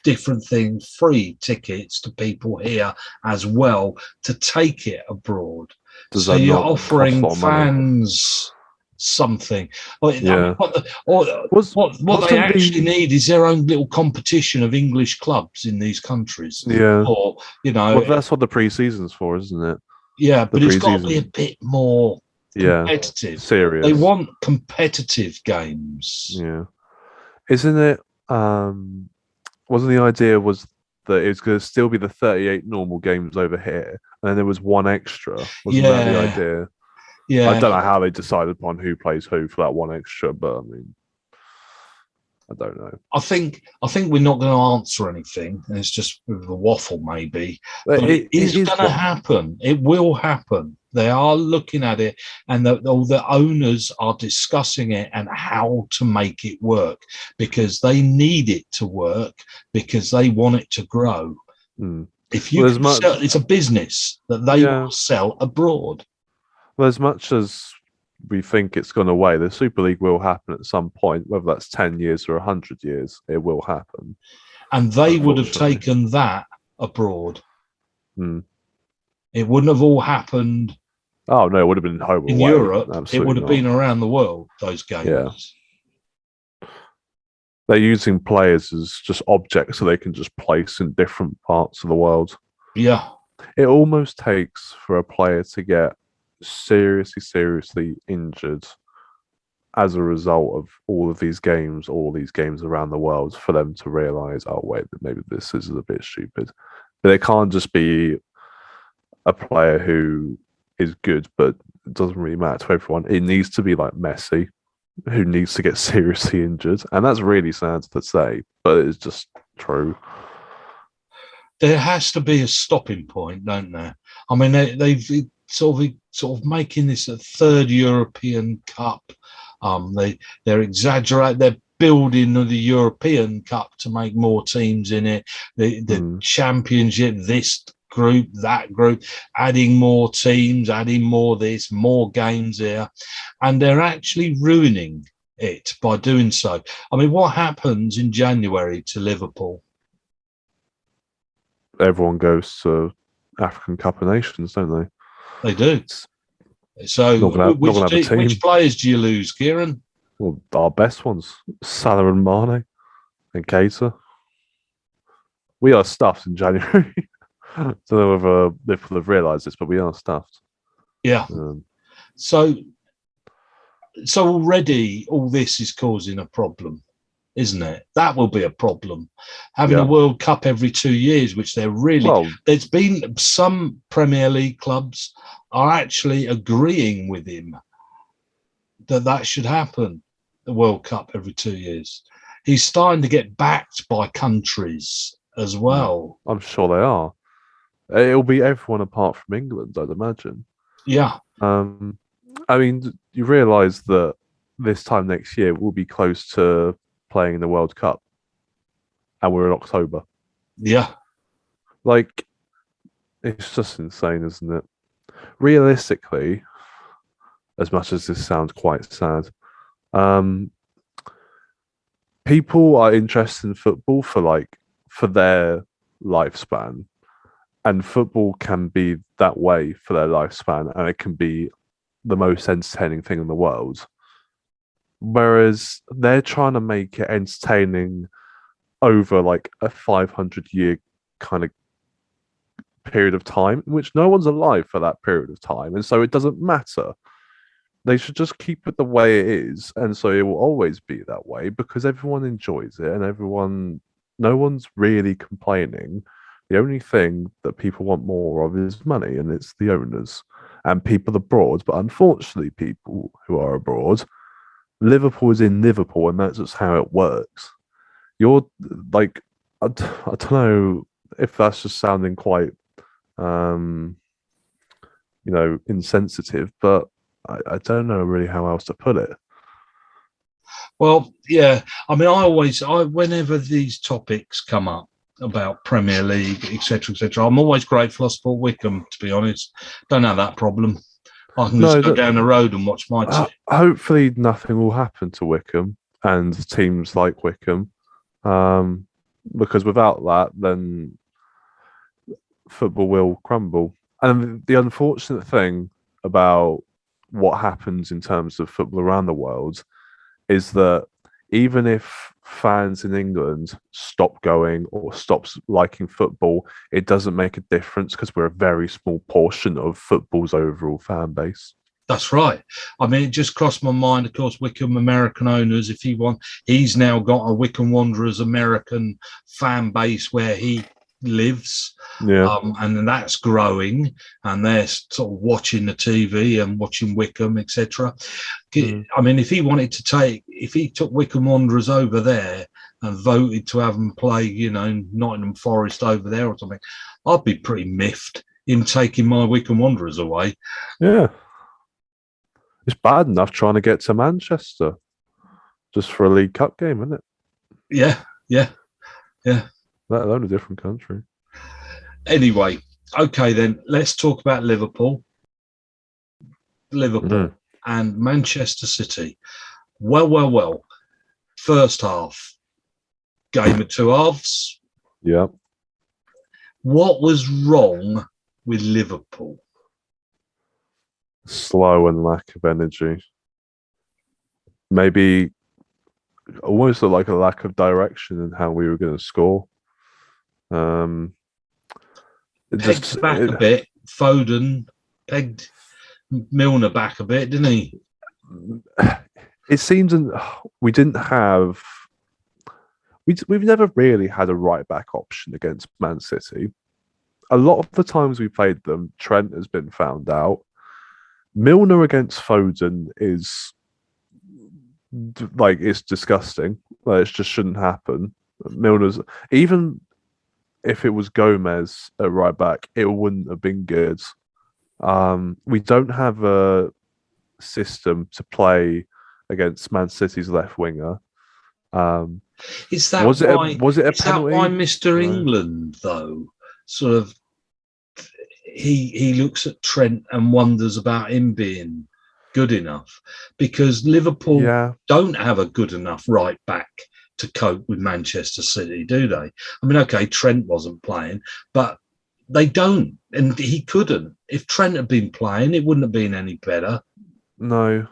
different things, free tickets to people here as well to take it abroad? So you're offering fans something. What they actually need is their own little competition of English clubs in these countries. Yeah. Or, that's what the pre-season's for, isn't it? Yeah, but it's got to be a bit more competitive. Serious. They want competitive games. Yeah. Isn't it? Wasn't the idea was that it was going to still be the 38 normal games over here, and then there was one extra? Wasn't that the idea? Yeah, I don't know how they decided upon who plays who for that one extra, but I mean, I don't know. I think we're not going to answer anything, and it's just a waffle, maybe. But it is going to happen. It will happen. They are looking at it, and all the owners are discussing it and how to make it work because they need it to work because they want it to grow. If you sell, it's a business that they will sell abroad. Well, as much as we think it's gone away, the Super League will happen at some point, whether that's 10 years or 100 years, it will happen. And they would have taken that abroad. It wouldn't have all happened. Oh, no, it would have been home in away. Europe. Absolutely it would have been around the world, those games. Yeah. They're using players as just objects so they can just place in different parts of the world. Yeah. It almost takes for a player to get seriously injured as a result of all these games around the world for them to realize, oh wait, maybe this is a bit stupid. But it can't just be a player who is good but it doesn't really matter to everyone. It needs to be like Messi, who needs to get seriously injured, and that's really sad to say, but it's just true. There has to be a stopping point, don't there? I mean, they've sort of making this a third European Cup. They're exaggerating. They're building the European Cup to make more teams in it. The Championship, this group, that group, adding more teams, adding more this, more games here, and they're actually ruining it by doing so. I mean, what happens in January to Liverpool? everyone goes to African Cup of Nations, don't they? They do. So, Not gonna have a team. which players do you lose, Kieran? Well, our best ones, Salah and Mane and Keita. We are stuffed in January. I don't know whether Liverpool have realised this, but we are stuffed. Yeah. So already all this is causing a problem, isn't it? That will be a problem. Having a World Cup every 2 years, which they're really... there's been some Premier League clubs are actually agreeing with him that should happen, the World Cup every 2 years. He's starting to get backed by countries as well. I'm sure they are. It'll be everyone apart from England, I'd imagine. Yeah. I mean, you realise that this time next year we'll be close to playing in the World Cup, and we're in October. Yeah. Like, it's just insane, isn't it? Realistically, as much as this sounds quite sad, people are interested in football for their lifespan, and football can be that way for their lifespan, and it can be the most entertaining thing in the world. Whereas they're trying to make it entertaining over like a 500-year kind of period of time, in which no one's alive for that period of time, and so it doesn't matter. They should just keep it the way it is, and so it will always be that way because everyone enjoys it, and no one's really complaining. The only thing that people want more of is money, and it's the owners and people abroad. But unfortunately, people who are abroad, Liverpool is in Liverpool, and that's just how it works. You're like, I don't know if that's just sounding quite, insensitive, but I don't know really how else to put it. Well, yeah. I mean, whenever these topics come up about Premier League, etc., I'm always grateful I support Wycombe, to be honest. Don't have that problem. I can just go down the road and watch my team. Hopefully nothing will happen to Wycombe and teams like Wycombe, because without that, then football will crumble. And the unfortunate thing about what happens in terms of football around the world is that even if fans in England stop going or stops liking football, it doesn't make a difference because we're a very small portion of football's overall fan base. That's right. I mean, it just crossed my mind, of course, Wycombe American owners, he's now got a Wycombe Wanderers American fan base where he lives. Yeah. And that's growing, and they're sort of watching the TV and watching Wycombe, etc. I mean, if he took Wycombe Wanderers over there and voted to have them play, Nottingham Forest over there or something, I'd be pretty miffed in taking my Wycombe Wanderers away. Yeah. It's bad enough trying to get to Manchester just for a League Cup game, isn't it? Yeah. Let alone a different country. Anyway, okay then, let's talk about Liverpool and Manchester City. Well. First half, game of two halves. Yeah. What was wrong with Liverpool? Slow and lack of energy. Maybe almost like a lack of direction in how we were going to score. Pegged back a bit. Foden pegged Milner back a bit, didn't he? It seems we didn't have. We've never really had a right back option against Man City. A lot of the times we played them, Trent has been found out. Milner against Foden is it's disgusting. It just shouldn't happen. Milner's, even if it was Gomez at right back, it wouldn't have been good. We don't have a system to play against Man City's left winger. Is that was why? Was it a is penalty? That why Mr. England though sort of he looks at Trent and wonders about him being good enough, because Liverpool don't have a good enough right back to cope with Manchester City, do they? I mean, okay, Trent wasn't playing, but they don't, and he couldn't. If Trent had been playing, it wouldn't have been any better. No.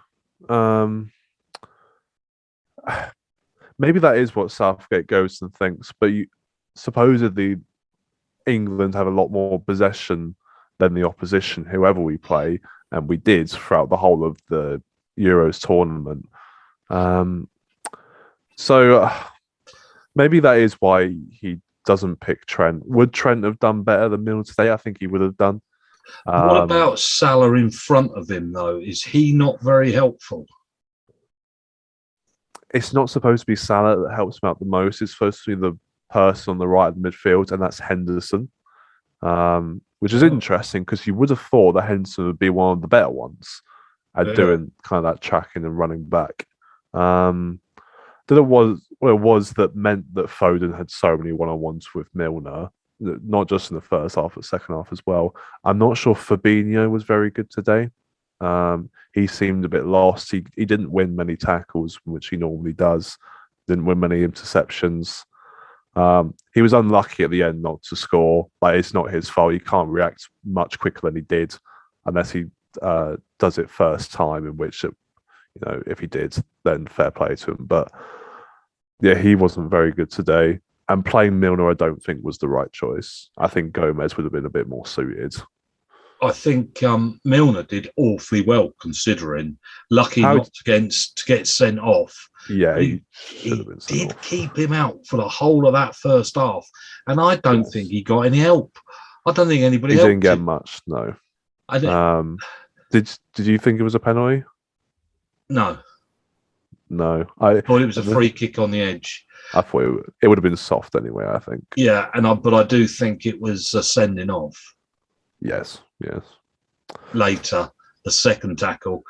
Maybe that is what Southgate goes and thinks, but supposedly England have a lot more possession than the opposition, whoever we play, and we did throughout the whole of the Euros tournament. So maybe that is why he doesn't pick Trent. Would Trent have done better than Milner today? I think he would have done. What about Salah in front of him, though? Is he not very helpful? It's not supposed to be Salah that helps him out the most. It's supposed to be the person on the right of the midfield, and that's Henderson, which is interesting because you would have thought that Henderson would be one of the better ones at doing kind of that tracking and running back. That it was that meant that Foden had so many one-on-ones with Milner, not just in the first half, but second half as well. I'm not sure Fabinho was very good today. He seemed a bit lost. He didn't win many tackles, which he normally does. Didn't win many interceptions. He was unlucky at the end not to score. Like, it's not his fault. He can't react much quicker than he did, unless he does it first time. In which, if he did, then fair play to him. But yeah, he wasn't very good today. And playing Milner, I don't think was the right choice. I think Gomez would have been a bit more suited. I think Milner did awfully well, considering. Lucky not to get sent off. Yeah, he did keep him out for the whole of that first half, and I don't think he got any help. I don't think anybody. He helped didn't get him. much. No. I didn't. Did you think it was a penalty? No. No, I thought it was a free kick on the edge. I thought it would have been soft anyway. I think. Yeah, but I do think it was a sending off. Yes. Later, the second tackle,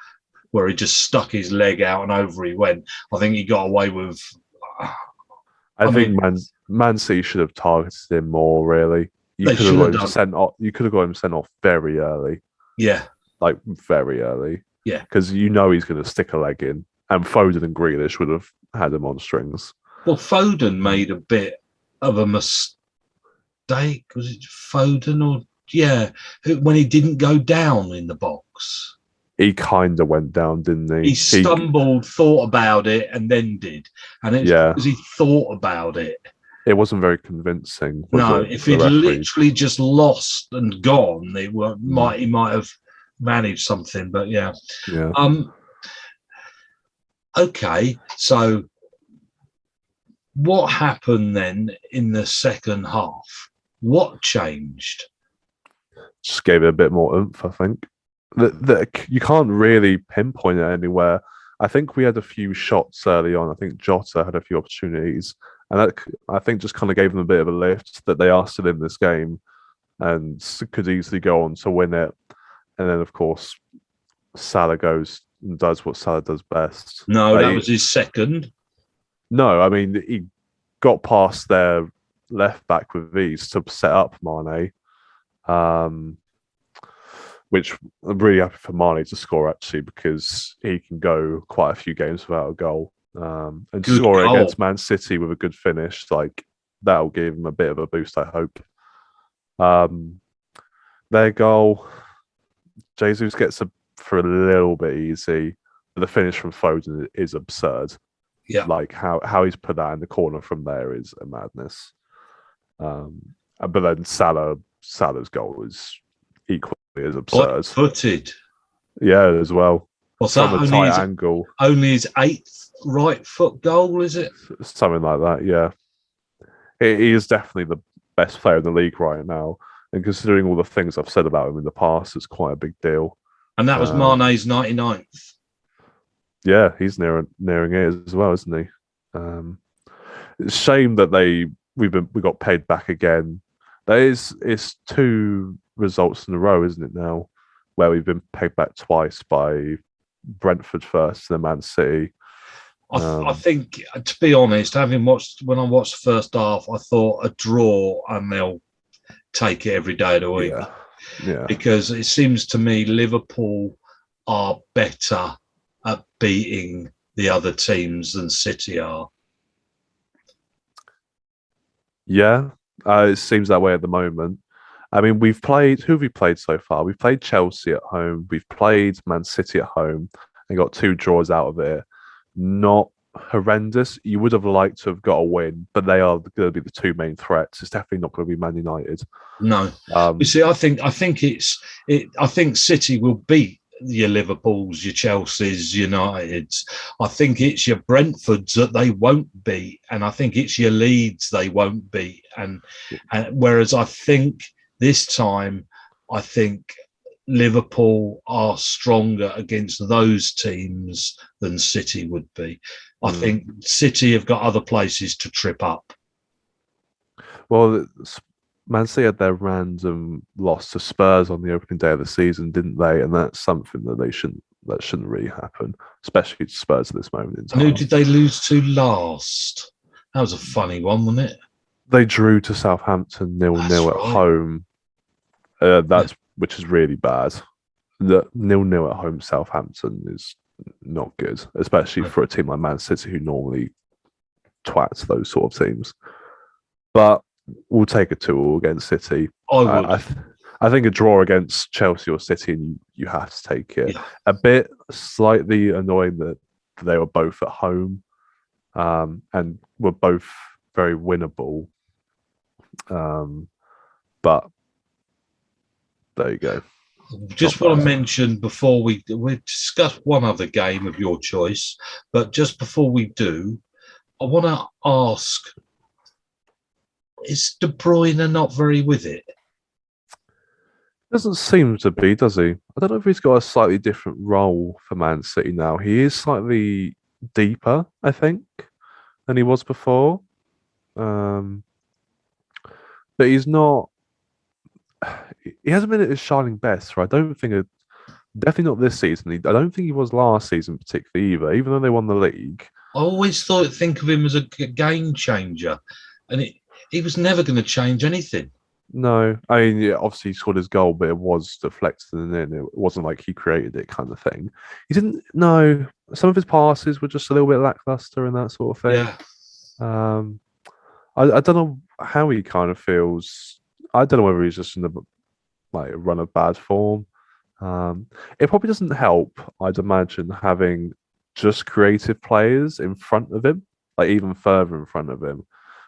where he just stuck his leg out and over he went. I think he got away with. I think Man City should have targeted him more. Really, you could have got him sent off. You could have got him sent off very early. Yeah, like very early. Yeah, because he's going to stick a leg in, and Foden and Grealish would have had him on strings. Well, Foden made a bit of a mistake. Was it Foden or? Yeah, when he didn't go down in the box. He kind of went down, didn't he? He stumbled, thought about it, and then did. And it's because he thought about it. It wasn't very convincing. No, if he'd literally just lost and gone, he might have managed something. But yeah. Okay, so what happened then in the second half? What changed? Just gave it a bit more oomph, I think. You can't really pinpoint it anywhere. I think we had a few shots early on. I think Jota had a few opportunities, and that, I think, just kind of gave them a bit of a lift that they are still in this game and could easily go on to win it. And then, of course, Salah goes and does what Salah does best. No, that was his second. No, I mean, he got past their left back with ease to set up Mane. Which I'm really happy for Mane to score, actually, because he can go quite a few games without a goal. And good score goal against Man City with a good finish, like, that'll give him a bit of a boost, I hope. Their goal, Jesus gets for a little bit easy, but the finish from Foden is absurd. Yeah, like how he's put that in the corner from there is a madness. But then Salah's goal is equally as absurd. Footed. Yeah, as well. What's from that? a tight angle. Only his 8th right foot goal, is it? Something like that. Yeah, he is definitely the best player in the league right now. And considering all the things I've said about him in the past, it's quite a big deal. And that was Mane's 99th. Yeah, he's nearing it as well, isn't he? It's a shame that we got paid back again. It's 2 results in a row, isn't it now, where we've been paid back twice by Brentford first and then Man City. I think, to be honest, when I watched the first half, I thought a draw and they'll take it every day of the week. Yeah. Because it seems to me Liverpool are better at beating the other teams than City are. Yeah, it seems that way at the moment. I mean, who have we played so far? We've played Chelsea at home, we've played Man City at home, and got 2 draws out of it. Not horrendous. You would have liked to have got a win, but they are going to be the 2 main threats. It's definitely not going to be Man United. No, you see, I think I think City will beat your Liverpools, your Chelseas, Uniteds. I think it's your Brentfords that they won't beat, and I think it's your Leeds they won't beat. And whereas I think this time, I think Liverpool are stronger against those teams than City would be. I think City have got other places to trip up. Well, Man City had their random loss to Spurs on the opening day of the season, didn't they? And that's something that shouldn't really happen, especially to Spurs at this moment in And who time. did they lose to last? That was a funny one, wasn't it? They drew to Southampton 0-0 at home. Which is really bad. The 0-0 at home Southampton is not good, especially for a team like Man City who normally twats those sort of teams. But we'll take a 2-2 against City. I think a draw against Chelsea or City, and you have to take it. Yeah. A bit slightly annoying that they were both at home, and were both very winnable. But there you go. Just want to mention before we discuss one other game of your choice, but just before we do, I want to ask: is De Bruyne not very with it? Doesn't seem to be, does he? I don't know if he's got a slightly different role for Man City now. He is slightly deeper, I think, than he was before. But he's not. He hasn't been at his shining best. Right? I don't think. Definitely not this season. I don't think he was last season particularly either. Even though they won the league, I always think of him as a game changer, and he was never going to change anything. No, I mean, yeah, obviously he scored his goal, but it was deflected and then it wasn't like he created it, kind of thing. He didn't. No, some of his passes were just a little bit lackluster and that sort of thing. Yeah. I don't know how he kind of feels. I don't know whether he's just in the run of bad form. It probably doesn't help, I'd imagine, having just creative players in front of him, like even further in front of him.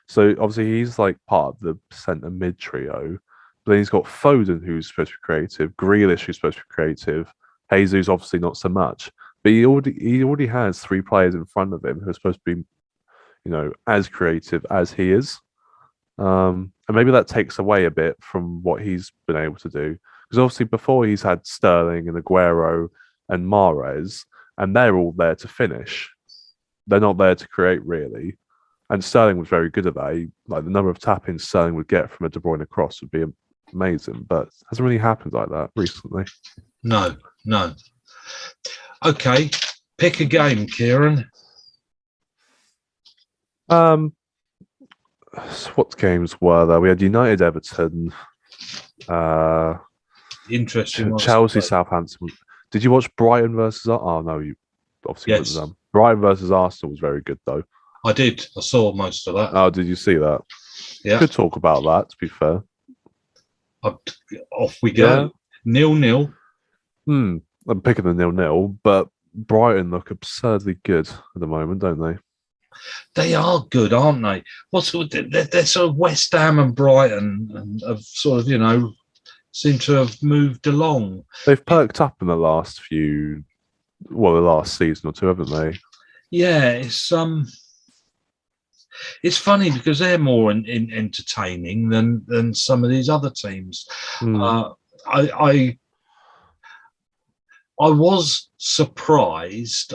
So obviously he's like part of the centre mid trio. But then he's got Foden, who's supposed to be creative, Grealish, who's supposed to be creative, Jesus obviously not so much. But he already has 3 players in front of him who are supposed to be, as creative as he is. And maybe that takes away a bit from what he's been able to do. Because obviously before he's had Sterling and Aguero and Mahrez, and they're all there to finish. They're not there to create, really. And Sterling was very good at that. The number of tap-ins Sterling would get from a De Bruyne cross would be amazing, but it hasn't really happened like that recently. No. Okay, pick a game, Kieran. What games were there? We had United, Everton. Interesting. Chelsea, Southampton. Did you watch Brighton versus? Oh no, you obviously yes. Wouldn't. Brighton versus Arsenal was very good though. I did. I saw most of that. Oh, did you see that? Yeah. Good talk about that. To be fair. Off we go. 0-0. I'm picking the 0-0, but Brighton look absurdly good at the moment, don't they? They are good, aren't they? They're sort of West Ham and Brighton, and have sort of seem to have moved along. They've perked up in the last the last season or two, haven't they? Yeah, it's funny because they're more entertaining than some of these other teams. I was surprised,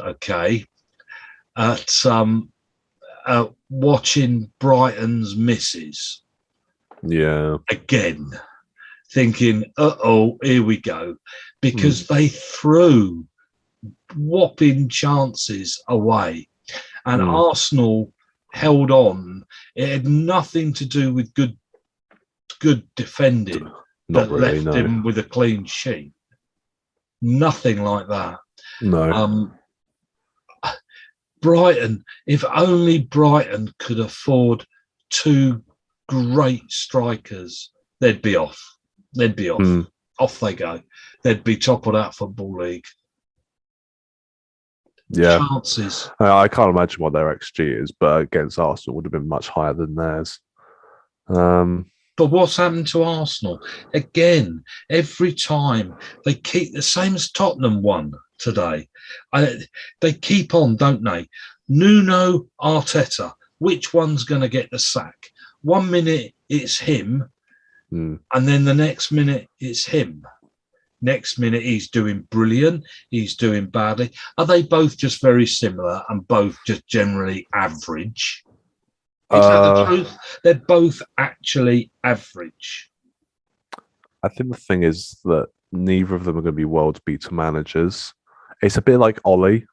at watching Brighton's misses. Yeah. Again, thinking, here we go, because they threw whopping chances away, and Arsenal held on. It had nothing to do with good defending left him with a clean sheet. Nothing like that. No. Brighton, if only Brighton could afford 2 great strikers, they'd be off. They'd be off. Off they go. They'd be top of that football league. Yeah. Chances. I can't imagine what their XG is, but against Arsenal would have been much higher than theirs. But what's happened to Arsenal? Again, every time they keep the same as Tottenham won today. They keep on, don't they? Nuno, Arteta, which one's going to get the sack? 1 minute it's him, and then the next minute it's him. Next minute he's doing brilliant, he's doing badly. Are they both just very similar and both just generally average? Is that the truth? They're both actually average. I think the thing is that neither of them are going to be world-beater managers. It's a bit like Ollie.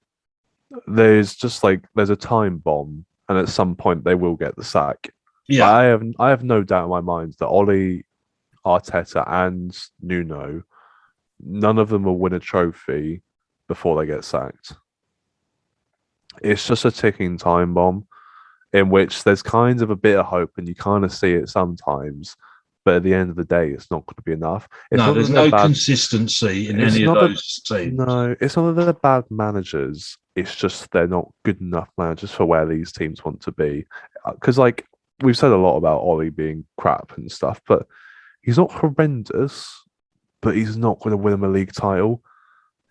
There's a time bomb, and at some point they will get the sack. Yeah, I have no doubt in my mind that Ollie, Arteta, and Nuno, none of them will win a trophy before they get sacked. It's just a ticking time bomb in which there's kind of a bit of hope, and you kind of see it sometimes. But at the end of the day, it's not going to be enough. there's no consistency in any of those teams. No, it's not that they're bad managers. It's just they're not good enough managers for where these teams want to be. Because, we've said a lot about Ollie being crap and stuff, but he's not horrendous, but he's not going to win them a league title.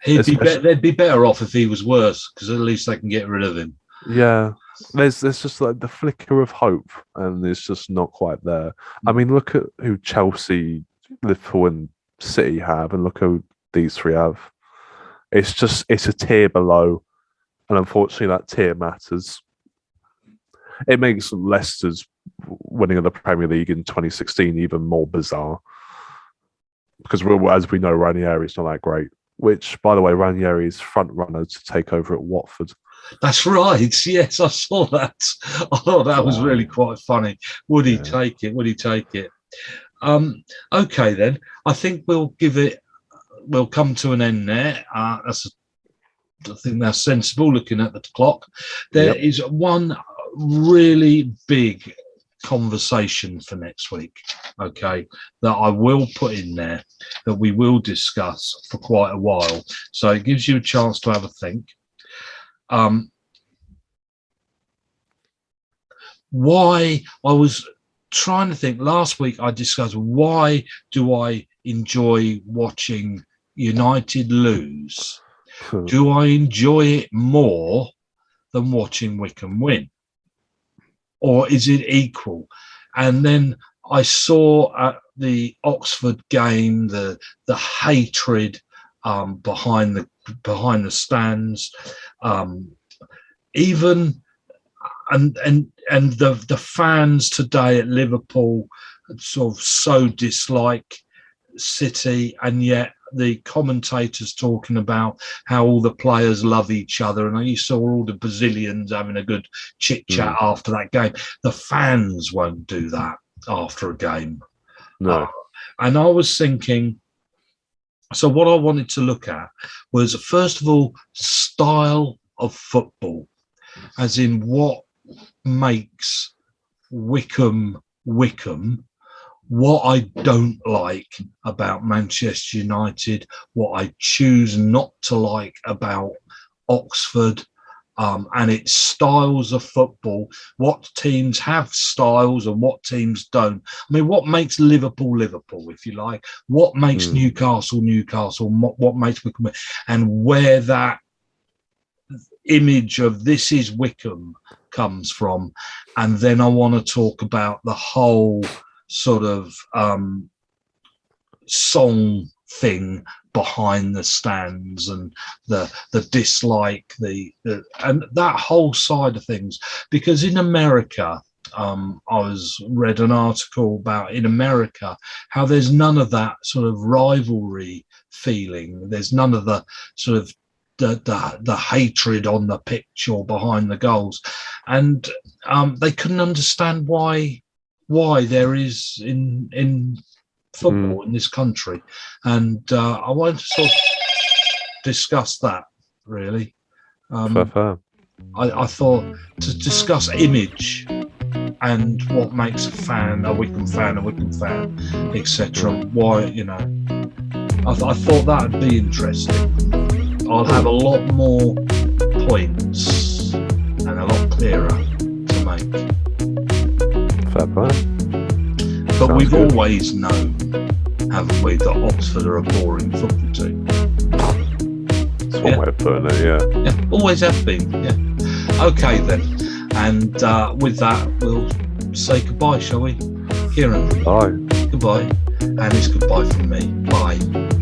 They'd be better off if he was worse, because at least they can get rid of him. Yeah. There's just the flicker of hope, and it's just not quite there. I mean, look at who Chelsea, Liverpool, and City have, and look who these three have. It's a tier below, and unfortunately, that tier matters. It makes Leicester's winning of the Premier League in 2016 even more bizarre, because as we know, Ranieri's not that great. Which, by the way, Ranieri's front runner to take over at Watford. That's right. Yes, I saw that. I thought that was really quite funny. Would he take it? Would he take it? Okay, then. I think we'll come to an end there. I think that's sensible looking at the clock. There is one really big conversation for next week, okay, that I will put in there, that we will discuss for quite a while. So it gives you a chance to have a think. Why I was trying to think last week, I discussed why do I enjoy watching United lose? Do I enjoy it more than watching Wycombe win, or is it equal? And then I saw at the Oxford game the hatred behind the stands, even and the fans today at Liverpool sort of so dislike City, and yet the commentators talking about how all the players love each other, and you saw all the Brazilians having a good chit chat after that game. The fans won't do that after a game. No. And I was thinking, so what I wanted to look at was, first of all, style of football, as in what makes Wycombe Wycombe, what I don't like about Manchester United, what I choose not to like about Oxford, and its styles of football, what teams have styles and what teams don't. I mean, what makes Liverpool Liverpool, if you like? What makes Newcastle Newcastle? What makes Wycombe? And where that image of this is Wycombe comes from. And then I want to talk about the whole sort of song thing behind the stands and the dislike, and that whole side of things. Because in America, I read an article about in America how there's none of that sort of rivalry feeling. There's none of the sort of the hatred on the pitch or behind the goals, and they couldn't understand why there is in football in this country. And I wanted to sort of discuss that, really. Fair. I thought to discuss image. and what makes a Wycombe fan, etc. Why, I thought that would be interesting. I'll have a lot more points and a lot clearer to make. Fair play. But Sounds we've good. always known, haven't we, that Oxford are a boring football team. That's one way of putting it, yeah. Yeah, always have been. Yeah. Okay then, and with that, we'll say goodbye, shall we? Kieran, Bye. goodbye, and it's goodbye from me. Bye.